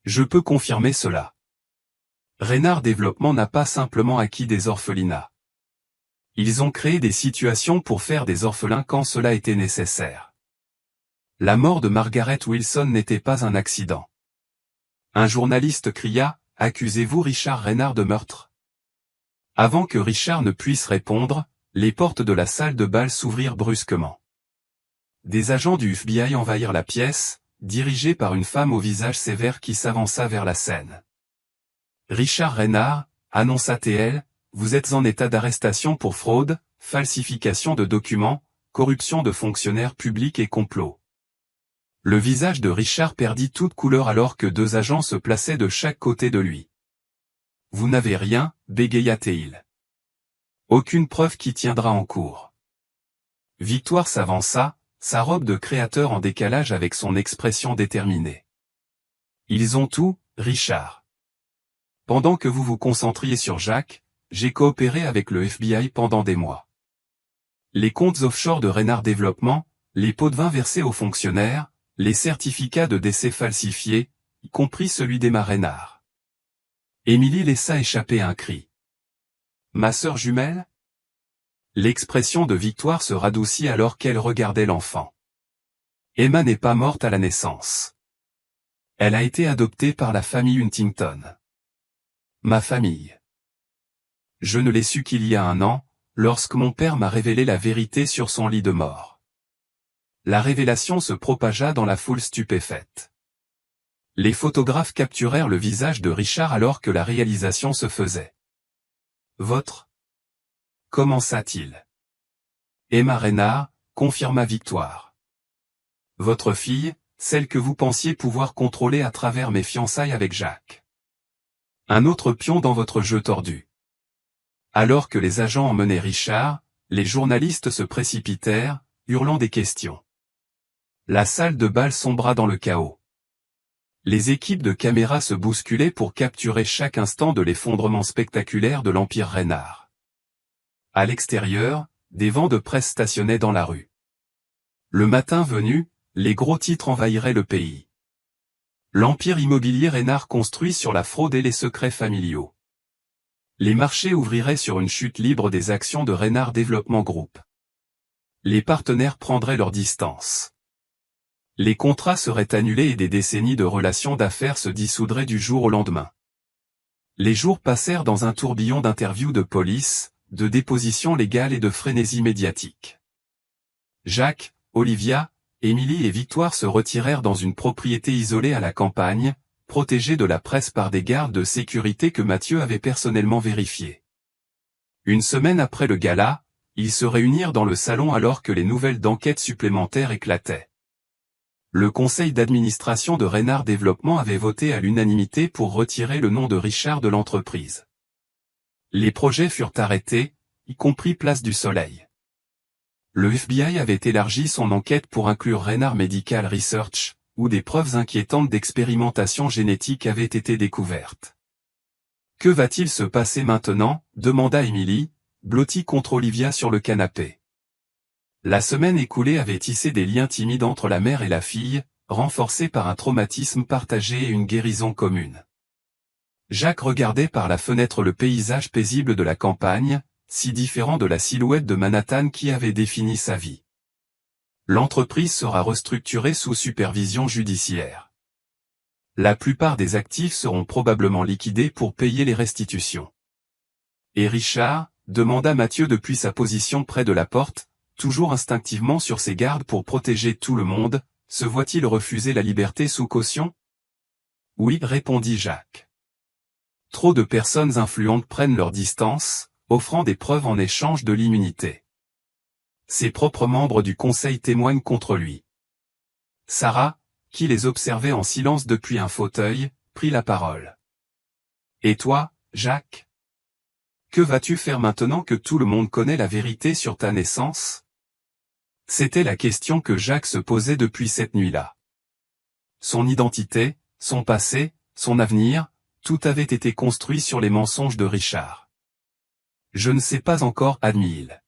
Je peux confirmer cela. Reynard Développement n'a pas simplement acquis des orphelinats. Ils ont créé des situations pour faire des orphelins quand cela était nécessaire. La mort de Margaret Wilson n'était pas un accident. Un journaliste cria, « Accusez-vous Richard Reynard de meurtre ?» Avant que Richard ne puisse répondre, les portes de la salle de bal s'ouvrirent brusquement. Des agents du FBI envahirent la pièce, dirigés par une femme au visage sévère qui s'avança vers la scène. « Richard Reynard, annonça-t-elle, vous êtes en état d'arrestation pour fraude, falsification de documents, corruption de fonctionnaires publics et complot. » Le visage de Richard perdit toute couleur alors que deux agents se plaçaient de chaque côté de lui. « Vous n'avez rien, bégaya-t-il. Aucune preuve qui tiendra en cours. » Victoire s'avança, sa robe de créateur en décalage avec son expression déterminée. « Ils ont tout, Richard. Pendant que vous vous concentriez sur Jacques, j'ai coopéré avec le FBI pendant des mois. Les comptes offshore de Reynard Développement, les pots de vin versés aux fonctionnaires, les certificats de décès falsifiés, y compris celui d'Emma Reynard. » Émilie laissa échapper un cri. « Ma sœur jumelle ?» L'expression de Victoire se radoucit alors qu'elle regardait l'enfant. « Emma n'est pas morte à la naissance. Elle a été adoptée par la famille Huntington. Ma famille. Je ne l'ai su qu'il y a 1 an, lorsque mon père m'a révélé la vérité sur son lit de mort. » La révélation se propagea dans la foule stupéfaite. Les photographes capturèrent le visage de Richard alors que la réalisation se faisait. « Votre » commença-t-il. « Emma Reynard, » confirma Victoire. « Votre fille, celle que vous pensiez pouvoir contrôler à travers mes fiançailles avec Jacques. Un autre pion dans votre jeu tordu. » Alors que les agents emmenaient Richard, les journalistes se précipitèrent, hurlant des questions. La salle de bal sombra dans le chaos. Les équipes de caméras se bousculaient pour capturer chaque instant de l'effondrement spectaculaire de l'Empire Reynard. À l'extérieur, des vans de presse stationnaient dans la rue. Le matin venu, les gros titres envahiraient le pays. L'empire immobilier Reynard construit sur la fraude et les secrets familiaux. Les marchés ouvriraient sur une chute libre des actions de Reynard Développement Group. Les partenaires prendraient leur distance. Les contrats seraient annulés et des décennies de relations d'affaires se dissoudraient du jour au lendemain. Les jours passèrent dans un tourbillon d'interviews de police, de dépositions légales et de frénésie médiatique. Jacques, Olivia, Émilie et Victoire se retirèrent dans une propriété isolée à la campagne, protégée de la presse par des gardes de sécurité que Mathieu avait personnellement vérifiés. Une semaine après le gala, ils se réunirent dans le salon alors que les nouvelles d'enquête supplémentaires éclataient. Le conseil d'administration de Reynard Développement avait voté à l'unanimité pour retirer le nom de Richard de l'entreprise. Les projets furent arrêtés, y compris Place du Soleil. Le FBI avait élargi son enquête pour inclure Reinhard Medical Research, où des preuves inquiétantes d'expérimentation génétique avaient été découvertes. Que va-t-il se passer maintenant? Demanda Emily, blottie contre Olivia sur le canapé. La semaine écoulée avait tissé des liens timides entre la mère et la fille, renforcés par un traumatisme partagé et une guérison commune. Jacques regardait par la fenêtre le paysage paisible de la campagne, si différent de la silhouette de Manhattan qui avait défini sa vie. L'entreprise sera restructurée sous supervision judiciaire. La plupart des actifs seront probablement liquidés pour payer les restitutions. Et Richard, demanda Mathieu depuis sa position près de la porte, toujours instinctivement sur ses gardes pour protéger tout le monde, se voit-il refuser la liberté sous caution? Oui, répondit Jacques. Trop de personnes influentes prennent leur distance, offrant des preuves en échange de l'immunité. Ses propres membres du conseil témoignent contre lui. Sarah, qui les observait en silence depuis un fauteuil, prit la parole. Et toi, Jacques? Que vas-tu faire maintenant que tout le monde connaît la vérité sur ta naissance? C'était la question que Jacques se posait depuis cette nuit-là. Son identité, son passé, son avenir, tout avait été construit sur les mensonges de Richard. Je ne sais pas encore, admit-il.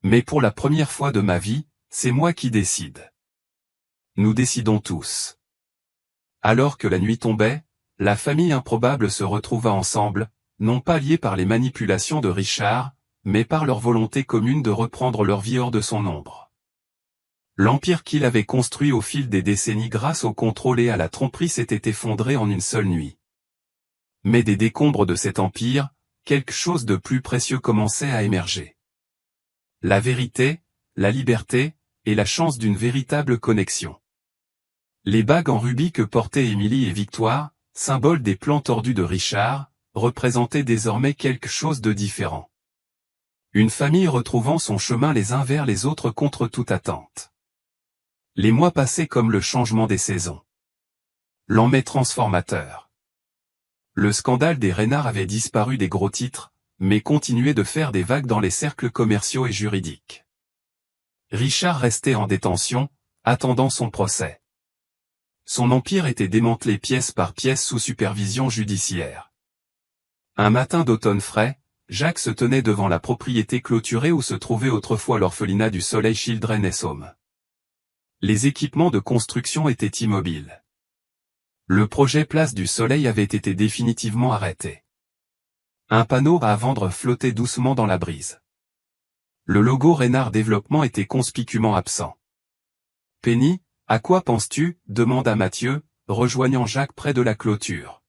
Mais pour la première fois de ma vie, c'est moi qui décide. Nous décidons tous. Alors que la nuit tombait, la famille improbable se retrouva ensemble, non pas liés par les manipulations de Richard, mais par leur volonté commune de reprendre leur vie hors de son ombre. L'empire qu'il avait construit au fil des décennies grâce au contrôle et à la tromperie s'était effondré en une seule nuit. Mais des décombres de cet empire, quelque chose de plus précieux commençait à émerger. La vérité, la liberté, et la chance d'une véritable connexion. Les bagues en rubis que portaient Émilie et Victoire, symboles des plans tordus de Richard, représentaient désormais quelque chose de différent. Une famille retrouvant son chemin les uns vers les autres contre toute attente. Les mois passaient comme le changement des saisons. L'emmet transformateur. Le scandale des Reinhard avait disparu des gros titres, mais continuait de faire des vagues dans les cercles commerciaux et juridiques. Richard restait en détention, attendant son procès. Son empire était démantelé pièce par pièce sous supervision judiciaire. Un matin d'automne frais, Jacques se tenait devant la propriété clôturée où se trouvait autrefois l'orphelinat du Soleil Children's Home. Les équipements de construction étaient immobiles. Le projet Place du Soleil avait été définitivement arrêté. Un panneau à vendre flottait doucement dans la brise. Le logo Reinhard Développement était conspicuement absent. « Penny, à quoi penses-tu » demanda Mathieu, rejoignant Jacques près de la clôture.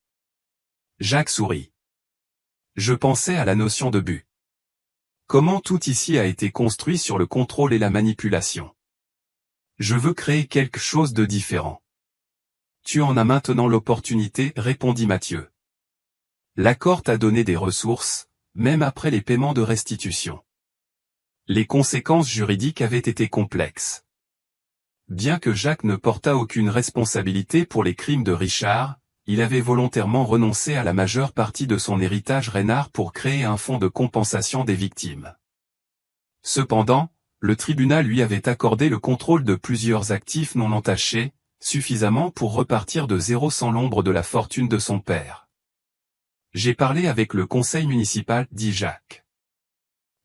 Jacques sourit. « Je pensais à la notion de but. Comment tout ici a été construit sur le contrôle et la manipulation. Je veux créer quelque chose de différent. » Tu en as maintenant l'opportunité, répondit Mathieu. L'accord t'a donné des ressources, même après les paiements de restitution. Les conséquences juridiques avaient été complexes. Bien que Jacques ne portât aucune responsabilité pour les crimes de Richard, il avait volontairement renoncé à la majeure partie de son héritage Reinhard pour créer un fonds de compensation des victimes. Cependant, le tribunal lui avait accordé le contrôle de plusieurs actifs non entachés, suffisamment pour repartir de zéro sans l'ombre de la fortune de son père. J'ai parlé avec le conseil municipal, dit Jacques.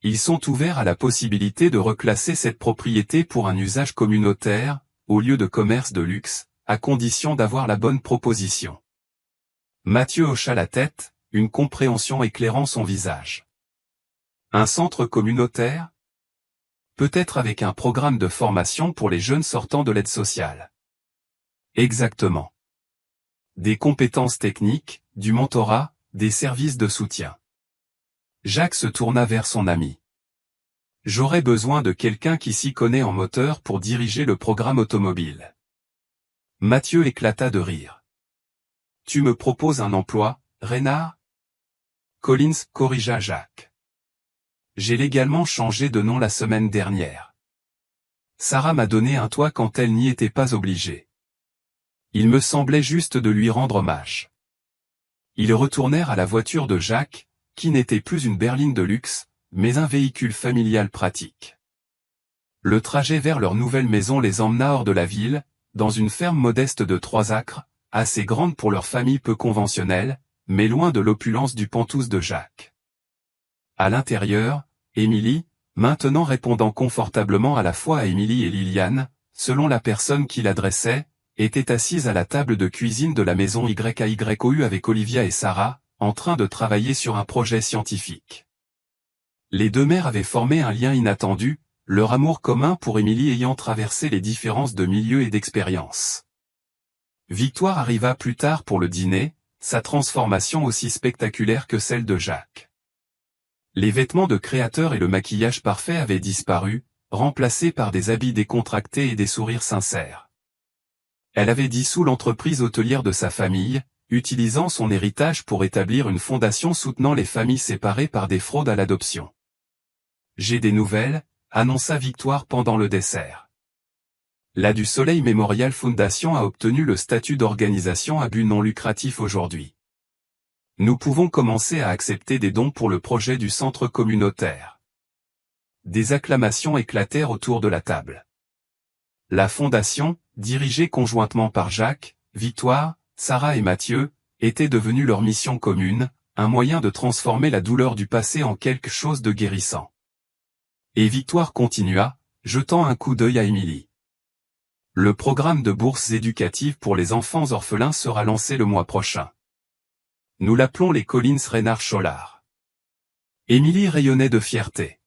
Ils sont ouverts à la possibilité de reclasser cette propriété pour un usage communautaire, au lieu de commerce de luxe, à condition d'avoir la bonne proposition. Mathieu hocha la tête, une compréhension éclairant son visage. Un centre communautaire? Peut-être avec un programme de formation pour les jeunes sortant de l'aide sociale. Exactement. Des compétences techniques, du mentorat, des services de soutien. Jacques se tourna vers son ami. J'aurais besoin de quelqu'un qui s'y connaît en moteur pour diriger le programme automobile. Mathieu éclata de rire. Tu me proposes un emploi, Reinhard? Collins corrigea Jacques. J'ai légalement changé de nom la semaine dernière. Sarah m'a donné un toit quand elle n'y était pas obligée. Il me semblait juste de lui rendre hommage. Ils retournèrent à la voiture de Jacques, qui n'était plus une berline de luxe, mais un véhicule familial pratique. Le trajet vers leur nouvelle maison les emmena hors de la ville, dans une ferme modeste de 3 acres, assez grande pour leur famille peu conventionnelle, mais loin de l'opulence du Penthouse de Jacques. À l'intérieur, Émilie, maintenant répondant confortablement à la fois à Émilie et Liliane, selon la personne qui l'adressait, était assise à la table de cuisine de la maison YAYOU avec Olivia et Sarah, en train de travailler sur un projet scientifique. Les deux mères avaient formé un lien inattendu, leur amour commun pour Émilie ayant traversé les différences de milieu et d'expérience. Victoire arriva plus tard pour le dîner, sa transformation aussi spectaculaire que celle de Jacques. Les vêtements de créateur et le maquillage parfait avaient disparu, remplacés par des habits décontractés et des sourires sincères. Elle avait dissous l'entreprise hôtelière de sa famille, utilisant son héritage pour établir une fondation soutenant les familles séparées par des fraudes à l'adoption. « J'ai des nouvelles », annonça Victoire pendant le dessert. La du Soleil Memorial Foundation a obtenu le statut d'organisation à but non lucratif aujourd'hui. Nous pouvons commencer à accepter des dons pour le projet du centre communautaire. Des acclamations éclatèrent autour de la table. La fondation, dirigée conjointement par Jacques, Victoire, Sarah et Mathieu, était devenue leur mission commune, un moyen de transformer la douleur du passé en quelque chose de guérissant. Et Victoire continua, jetant un coup d'œil à Émilie. Le programme de bourses éducatives pour les enfants orphelins sera lancé le mois prochain. Nous l'appelons les Collins Reynard Scholar. Émilie rayonnait de fierté.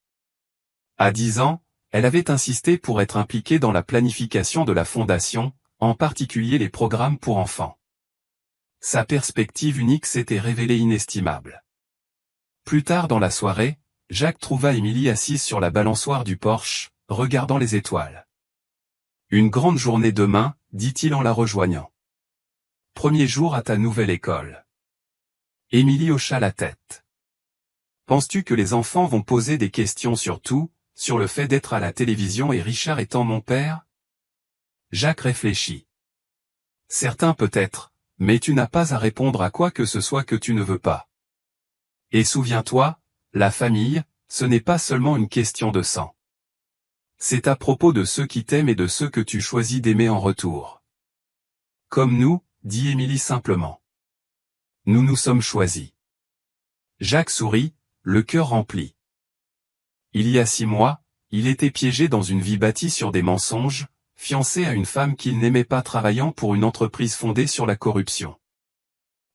À 10 ans, elle avait insisté pour être impliquée dans la planification de la fondation, en particulier les programmes pour enfants. Sa perspective unique s'était révélée inestimable. Plus tard dans la soirée, Jacques trouva Émilie assise sur la balançoire du porche, regardant les étoiles. « Une grande journée demain, dit-il en la rejoignant. Premier jour à ta nouvelle école. » Émilie hocha la tête. « Penses-tu que les enfants vont poser des questions sur tout, sur le fait d'être à la télévision et Richard étant mon père ?» Jacques réfléchit. « Certains peut-être, mais tu n'as pas à répondre à quoi que ce soit que tu ne veux pas. Et souviens-toi, la famille, ce n'est pas seulement une question de sang. C'est à propos de ceux qui t'aiment et de ceux que tu choisis d'aimer en retour. Comme nous, dit Émilie simplement. Nous nous sommes choisis. » Jacques sourit, le cœur rempli. Il y a 6 mois, il était piégé dans une vie bâtie sur des mensonges, fiancé à une femme qu'il n'aimait pas travaillant pour une entreprise fondée sur la corruption.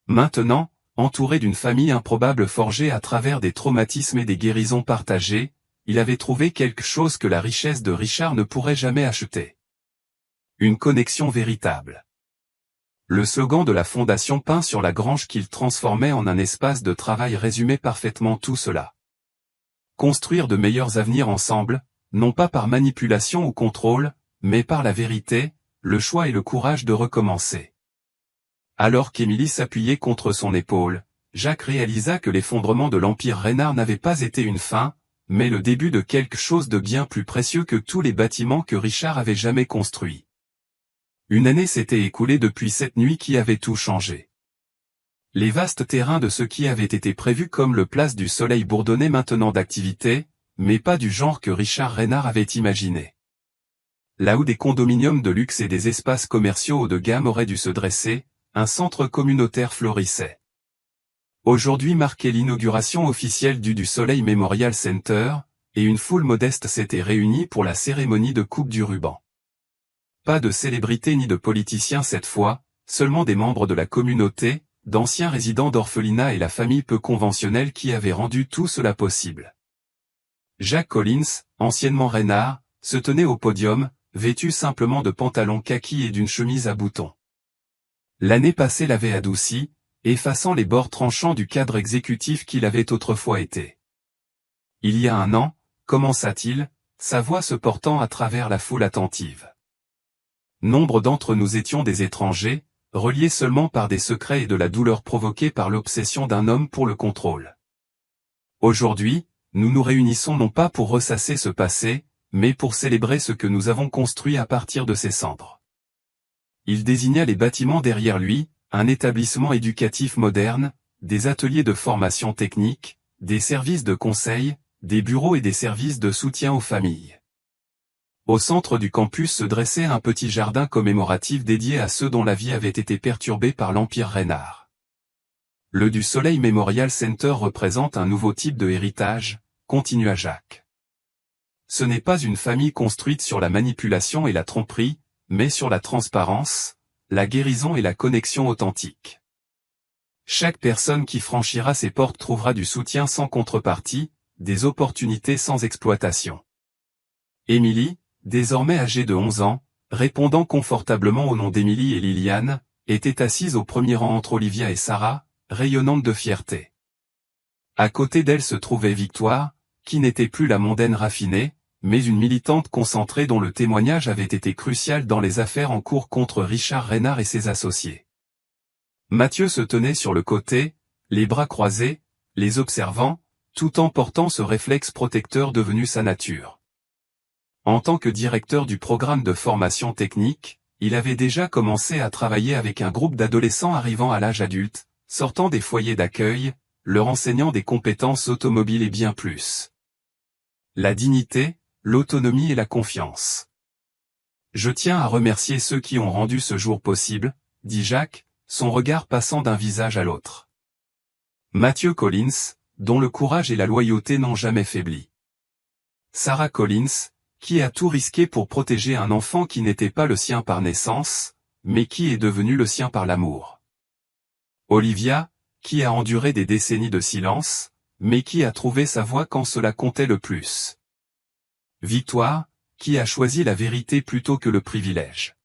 Maintenant, entouré d'une famille improbable forgée à travers des traumatismes et des guérisons partagées, il avait trouvé quelque chose que la richesse de Richard ne pourrait jamais acheter. Une connexion véritable. Le slogan de la fondation peint sur la grange qu'il transformait en un espace de travail résumait parfaitement tout cela. Construire de meilleurs avenirs ensemble, non pas par manipulation ou contrôle, mais par la vérité, le choix et le courage de recommencer. Alors qu'Émilie s'appuyait contre son épaule, Jacques réalisa que l'effondrement de l'Empire Reynard n'avait pas été une fin, mais le début de quelque chose de bien plus précieux que tous les bâtiments que Richard avait jamais construits. Une année s'était écoulée depuis cette nuit qui avait tout changé. Les vastes terrains de ce qui avait été prévu comme le Place du Soleil bourdonnaient maintenant d'activité, mais pas du genre que Richard Reynard avait imaginé. Là où des condominiums de luxe et des espaces commerciaux haut de gamme auraient dû se dresser, un centre communautaire florissait. Aujourd'hui marquait l'inauguration officielle du Soleil Memorial Center, et une foule modeste s'était réunie pour la cérémonie de coupe du ruban. Pas de célébrités ni de politiciens cette fois, seulement des membres de la communauté, d'anciens résidents d'orphelinat et la famille peu conventionnelle qui avait rendu tout cela possible. Jacques Collins, anciennement Reynard, se tenait au podium, vêtu simplement de pantalons kaki et d'une chemise à boutons. L'année passée l'avait adouci, effaçant les bords tranchants du cadre exécutif qu'il avait autrefois été. Il y a 1 an, commença-t-il, sa voix se portant à travers la foule attentive. Nombre d'entre nous étions des étrangers, reliés seulement par des secrets et de la douleur provoquée par l'obsession d'un homme pour le contrôle. Aujourd'hui, nous nous réunissons non pas pour ressasser ce passé, mais pour célébrer ce que nous avons construit à partir de ses cendres. Il désigna les bâtiments derrière lui, un établissement éducatif moderne, des ateliers de formation technique, des services de conseil, des bureaux et des services de soutien aux familles. Au centre du campus se dressait un petit jardin commémoratif dédié à ceux dont la vie avait été perturbée par l'Empire Reynard. Le du Soleil Memorial Center représente un nouveau type de héritage, continua Jacques. Ce n'est pas une famille construite sur la manipulation et la tromperie, mais sur la transparence, la guérison et la connexion authentique. Chaque personne qui franchira ces portes trouvera du soutien sans contrepartie, des opportunités sans exploitation. Émilie, désormais âgée de 11 ans, répondant confortablement au nom d'Émilie et Liliane, était assise au premier rang entre Olivia et Sarah, rayonnante de fierté. À côté d'elle se trouvait Victoire, qui n'était plus la mondaine raffinée, mais une militante concentrée dont le témoignage avait été crucial dans les affaires en cours contre Richard Reynard et ses associés. Mathieu se tenait sur le côté, les bras croisés, les observant, tout en portant ce réflexe protecteur devenu sa nature. En tant que directeur du programme de formation technique, il avait déjà commencé à travailler avec un groupe d'adolescents arrivant à l'âge adulte, sortant des foyers d'accueil, leur enseignant des compétences automobiles et bien plus. La dignité, l'autonomie et la confiance. Je tiens à remercier ceux qui ont rendu ce jour possible, dit Jacques, son regard passant d'un visage à l'autre. Mathieu Collins, dont le courage et la loyauté n'ont jamais faibli. Sarah Collins, qui a tout risqué pour protéger un enfant qui n'était pas le sien par naissance, mais qui est devenu le sien par l'amour. Olivia, qui a enduré des décennies de silence, mais qui a trouvé sa voix quand cela comptait le plus. Victoire, qui a choisi la vérité plutôt que le privilège.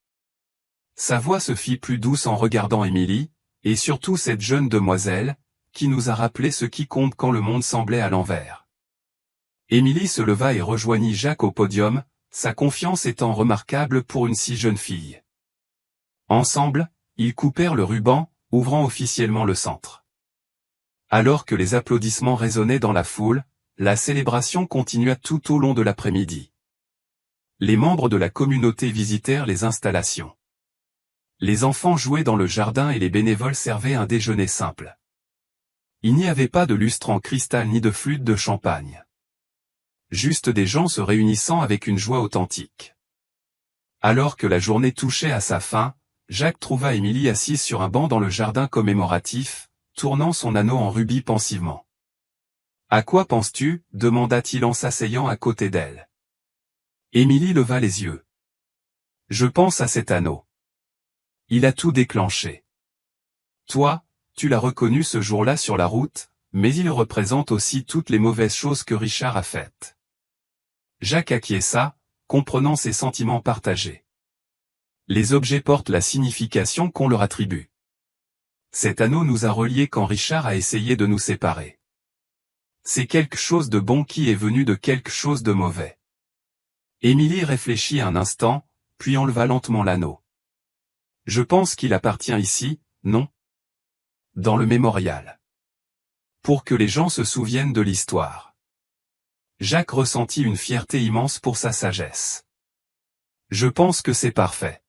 Sa voix se fit plus douce en regardant Émilie, et surtout cette jeune demoiselle, qui nous a rappelé ce qui compte quand le monde semblait à l'envers. Émilie se leva et rejoignit Jacques au podium, sa confiance étant remarquable pour une si jeune fille. Ensemble, ils coupèrent le ruban, ouvrant officiellement le centre. Alors que les applaudissements résonnaient dans la foule, la célébration continua tout au long de l'après-midi. Les membres de la communauté visitèrent les installations. Les enfants jouaient dans le jardin et les bénévoles servaient un déjeuner simple. Il n'y avait pas de lustre en cristal ni de flûte de champagne. Juste des gens se réunissant avec une joie authentique. Alors que la journée touchait à sa fin, Jacques trouva Émilie assise sur un banc dans le jardin commémoratif, tournant son anneau en rubis pensivement. « À quoi penses-tu » demanda-t-il en s'asseyant à côté d'elle. Émilie leva les yeux. « Je pense à cet anneau. Il a tout déclenché. Toi, tu l'as reconnu ce jour-là sur la route, mais il représente aussi toutes les mauvaises choses que Richard a faites. » Jacques acquiesça, comprenant ses sentiments partagés. Les objets portent la signification qu'on leur attribue. Cet anneau nous a reliés quand Richard a essayé de nous séparer. C'est quelque chose de bon qui est venu de quelque chose de mauvais. Émilie réfléchit un instant, puis enleva lentement l'anneau. Je pense qu'il appartient ici, non? Dans le mémorial. Pour que les gens se souviennent de l'histoire. Jacques ressentit une fierté immense pour sa sagesse. Je pense que c'est parfait.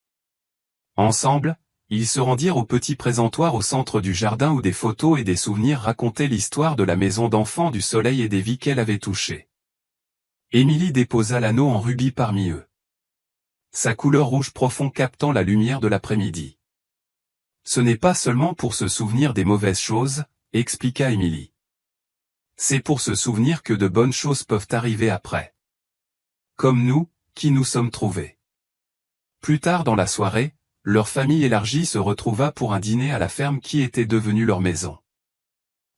Ensemble, ils se rendirent au petit présentoir au centre du jardin où des photos et des souvenirs racontaient l'histoire de la maison d'enfants du Soleil et des vies qu'elle avait touchées. Émilie déposa l'anneau en rubis parmi eux. Sa couleur rouge profond captant la lumière de l'après-midi. Ce n'est pas seulement pour se souvenir des mauvaises choses, expliqua Émilie. C'est pour se souvenir que de bonnes choses peuvent arriver après. Comme nous, qui nous sommes trouvés. Plus tard dans la soirée, leur famille élargie se retrouva pour un dîner à la ferme qui était devenue leur maison.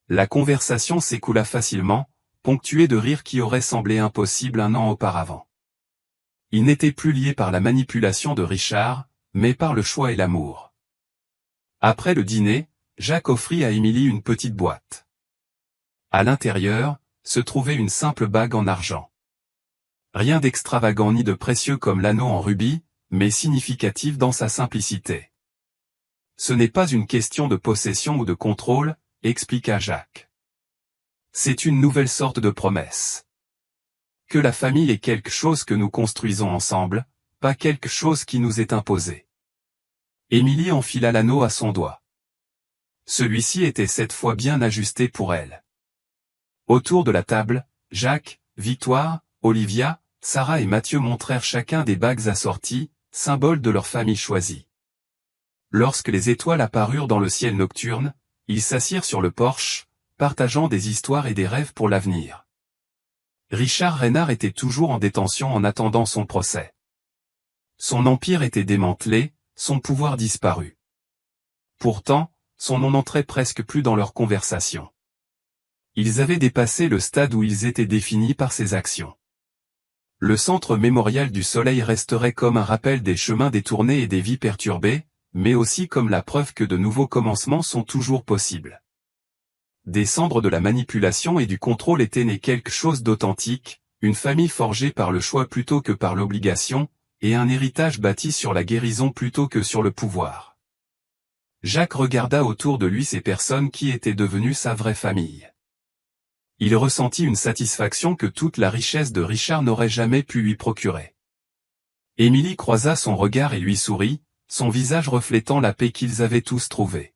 La conversation s'écoula facilement, ponctuée de rires qui auraient semblé impossibles un an auparavant. Ils n'étaient plus liés par la manipulation de Richard, mais par le choix et l'amour. Après le dîner, Jacques offrit à Émilie une petite boîte. À l'intérieur, se trouvait une simple bague en argent. Rien d'extravagant ni de précieux comme l'anneau en rubis, mais significatif dans sa simplicité. Ce n'est pas une question de possession ou de contrôle, expliqua Jacques. C'est une nouvelle sorte de promesse. Que la famille est quelque chose que nous construisons ensemble, pas quelque chose qui nous est imposé. Émilie enfila l'anneau à son doigt. Celui-ci était cette fois bien ajusté pour elle. Autour de la table, Jacques, Victoire, Olivia, Sarah et Mathieu montrèrent chacun des bagues assorties, symbole de leur famille choisie. Lorsque les étoiles apparurent dans le ciel nocturne, ils s'assirent sur le porche, partageant des histoires et des rêves pour l'avenir. Richard Reynard était toujours en détention en attendant son procès. Son empire était démantelé, son pouvoir disparu. Pourtant, son nom n'entrait presque plus dans leur conversation. Ils avaient dépassé le stade où ils étaient définis par ses actions. Le centre mémorial du Soleil resterait comme un rappel des chemins détournés et des vies perturbées, mais aussi comme la preuve que de nouveaux commencements sont toujours possibles. Des cendres de la manipulation et du contrôle était né quelque chose d'authentique, une famille forgée par le choix plutôt que par l'obligation, et un héritage bâti sur la guérison plutôt que sur le pouvoir. Jacques regarda autour de lui ces personnes qui étaient devenues sa vraie famille. Il ressentit une satisfaction que toute la richesse de Richard n'aurait jamais pu lui procurer. Émilie croisa son regard et lui sourit, son visage reflétant la paix qu'ils avaient tous trouvée.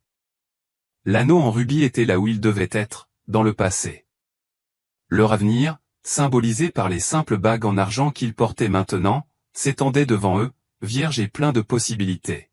L'anneau en rubis était là où il devait être, dans le passé. Leur avenir, symbolisé par les simples bagues en argent qu'ils portaient maintenant, s'étendait devant eux, vierge et plein de possibilités.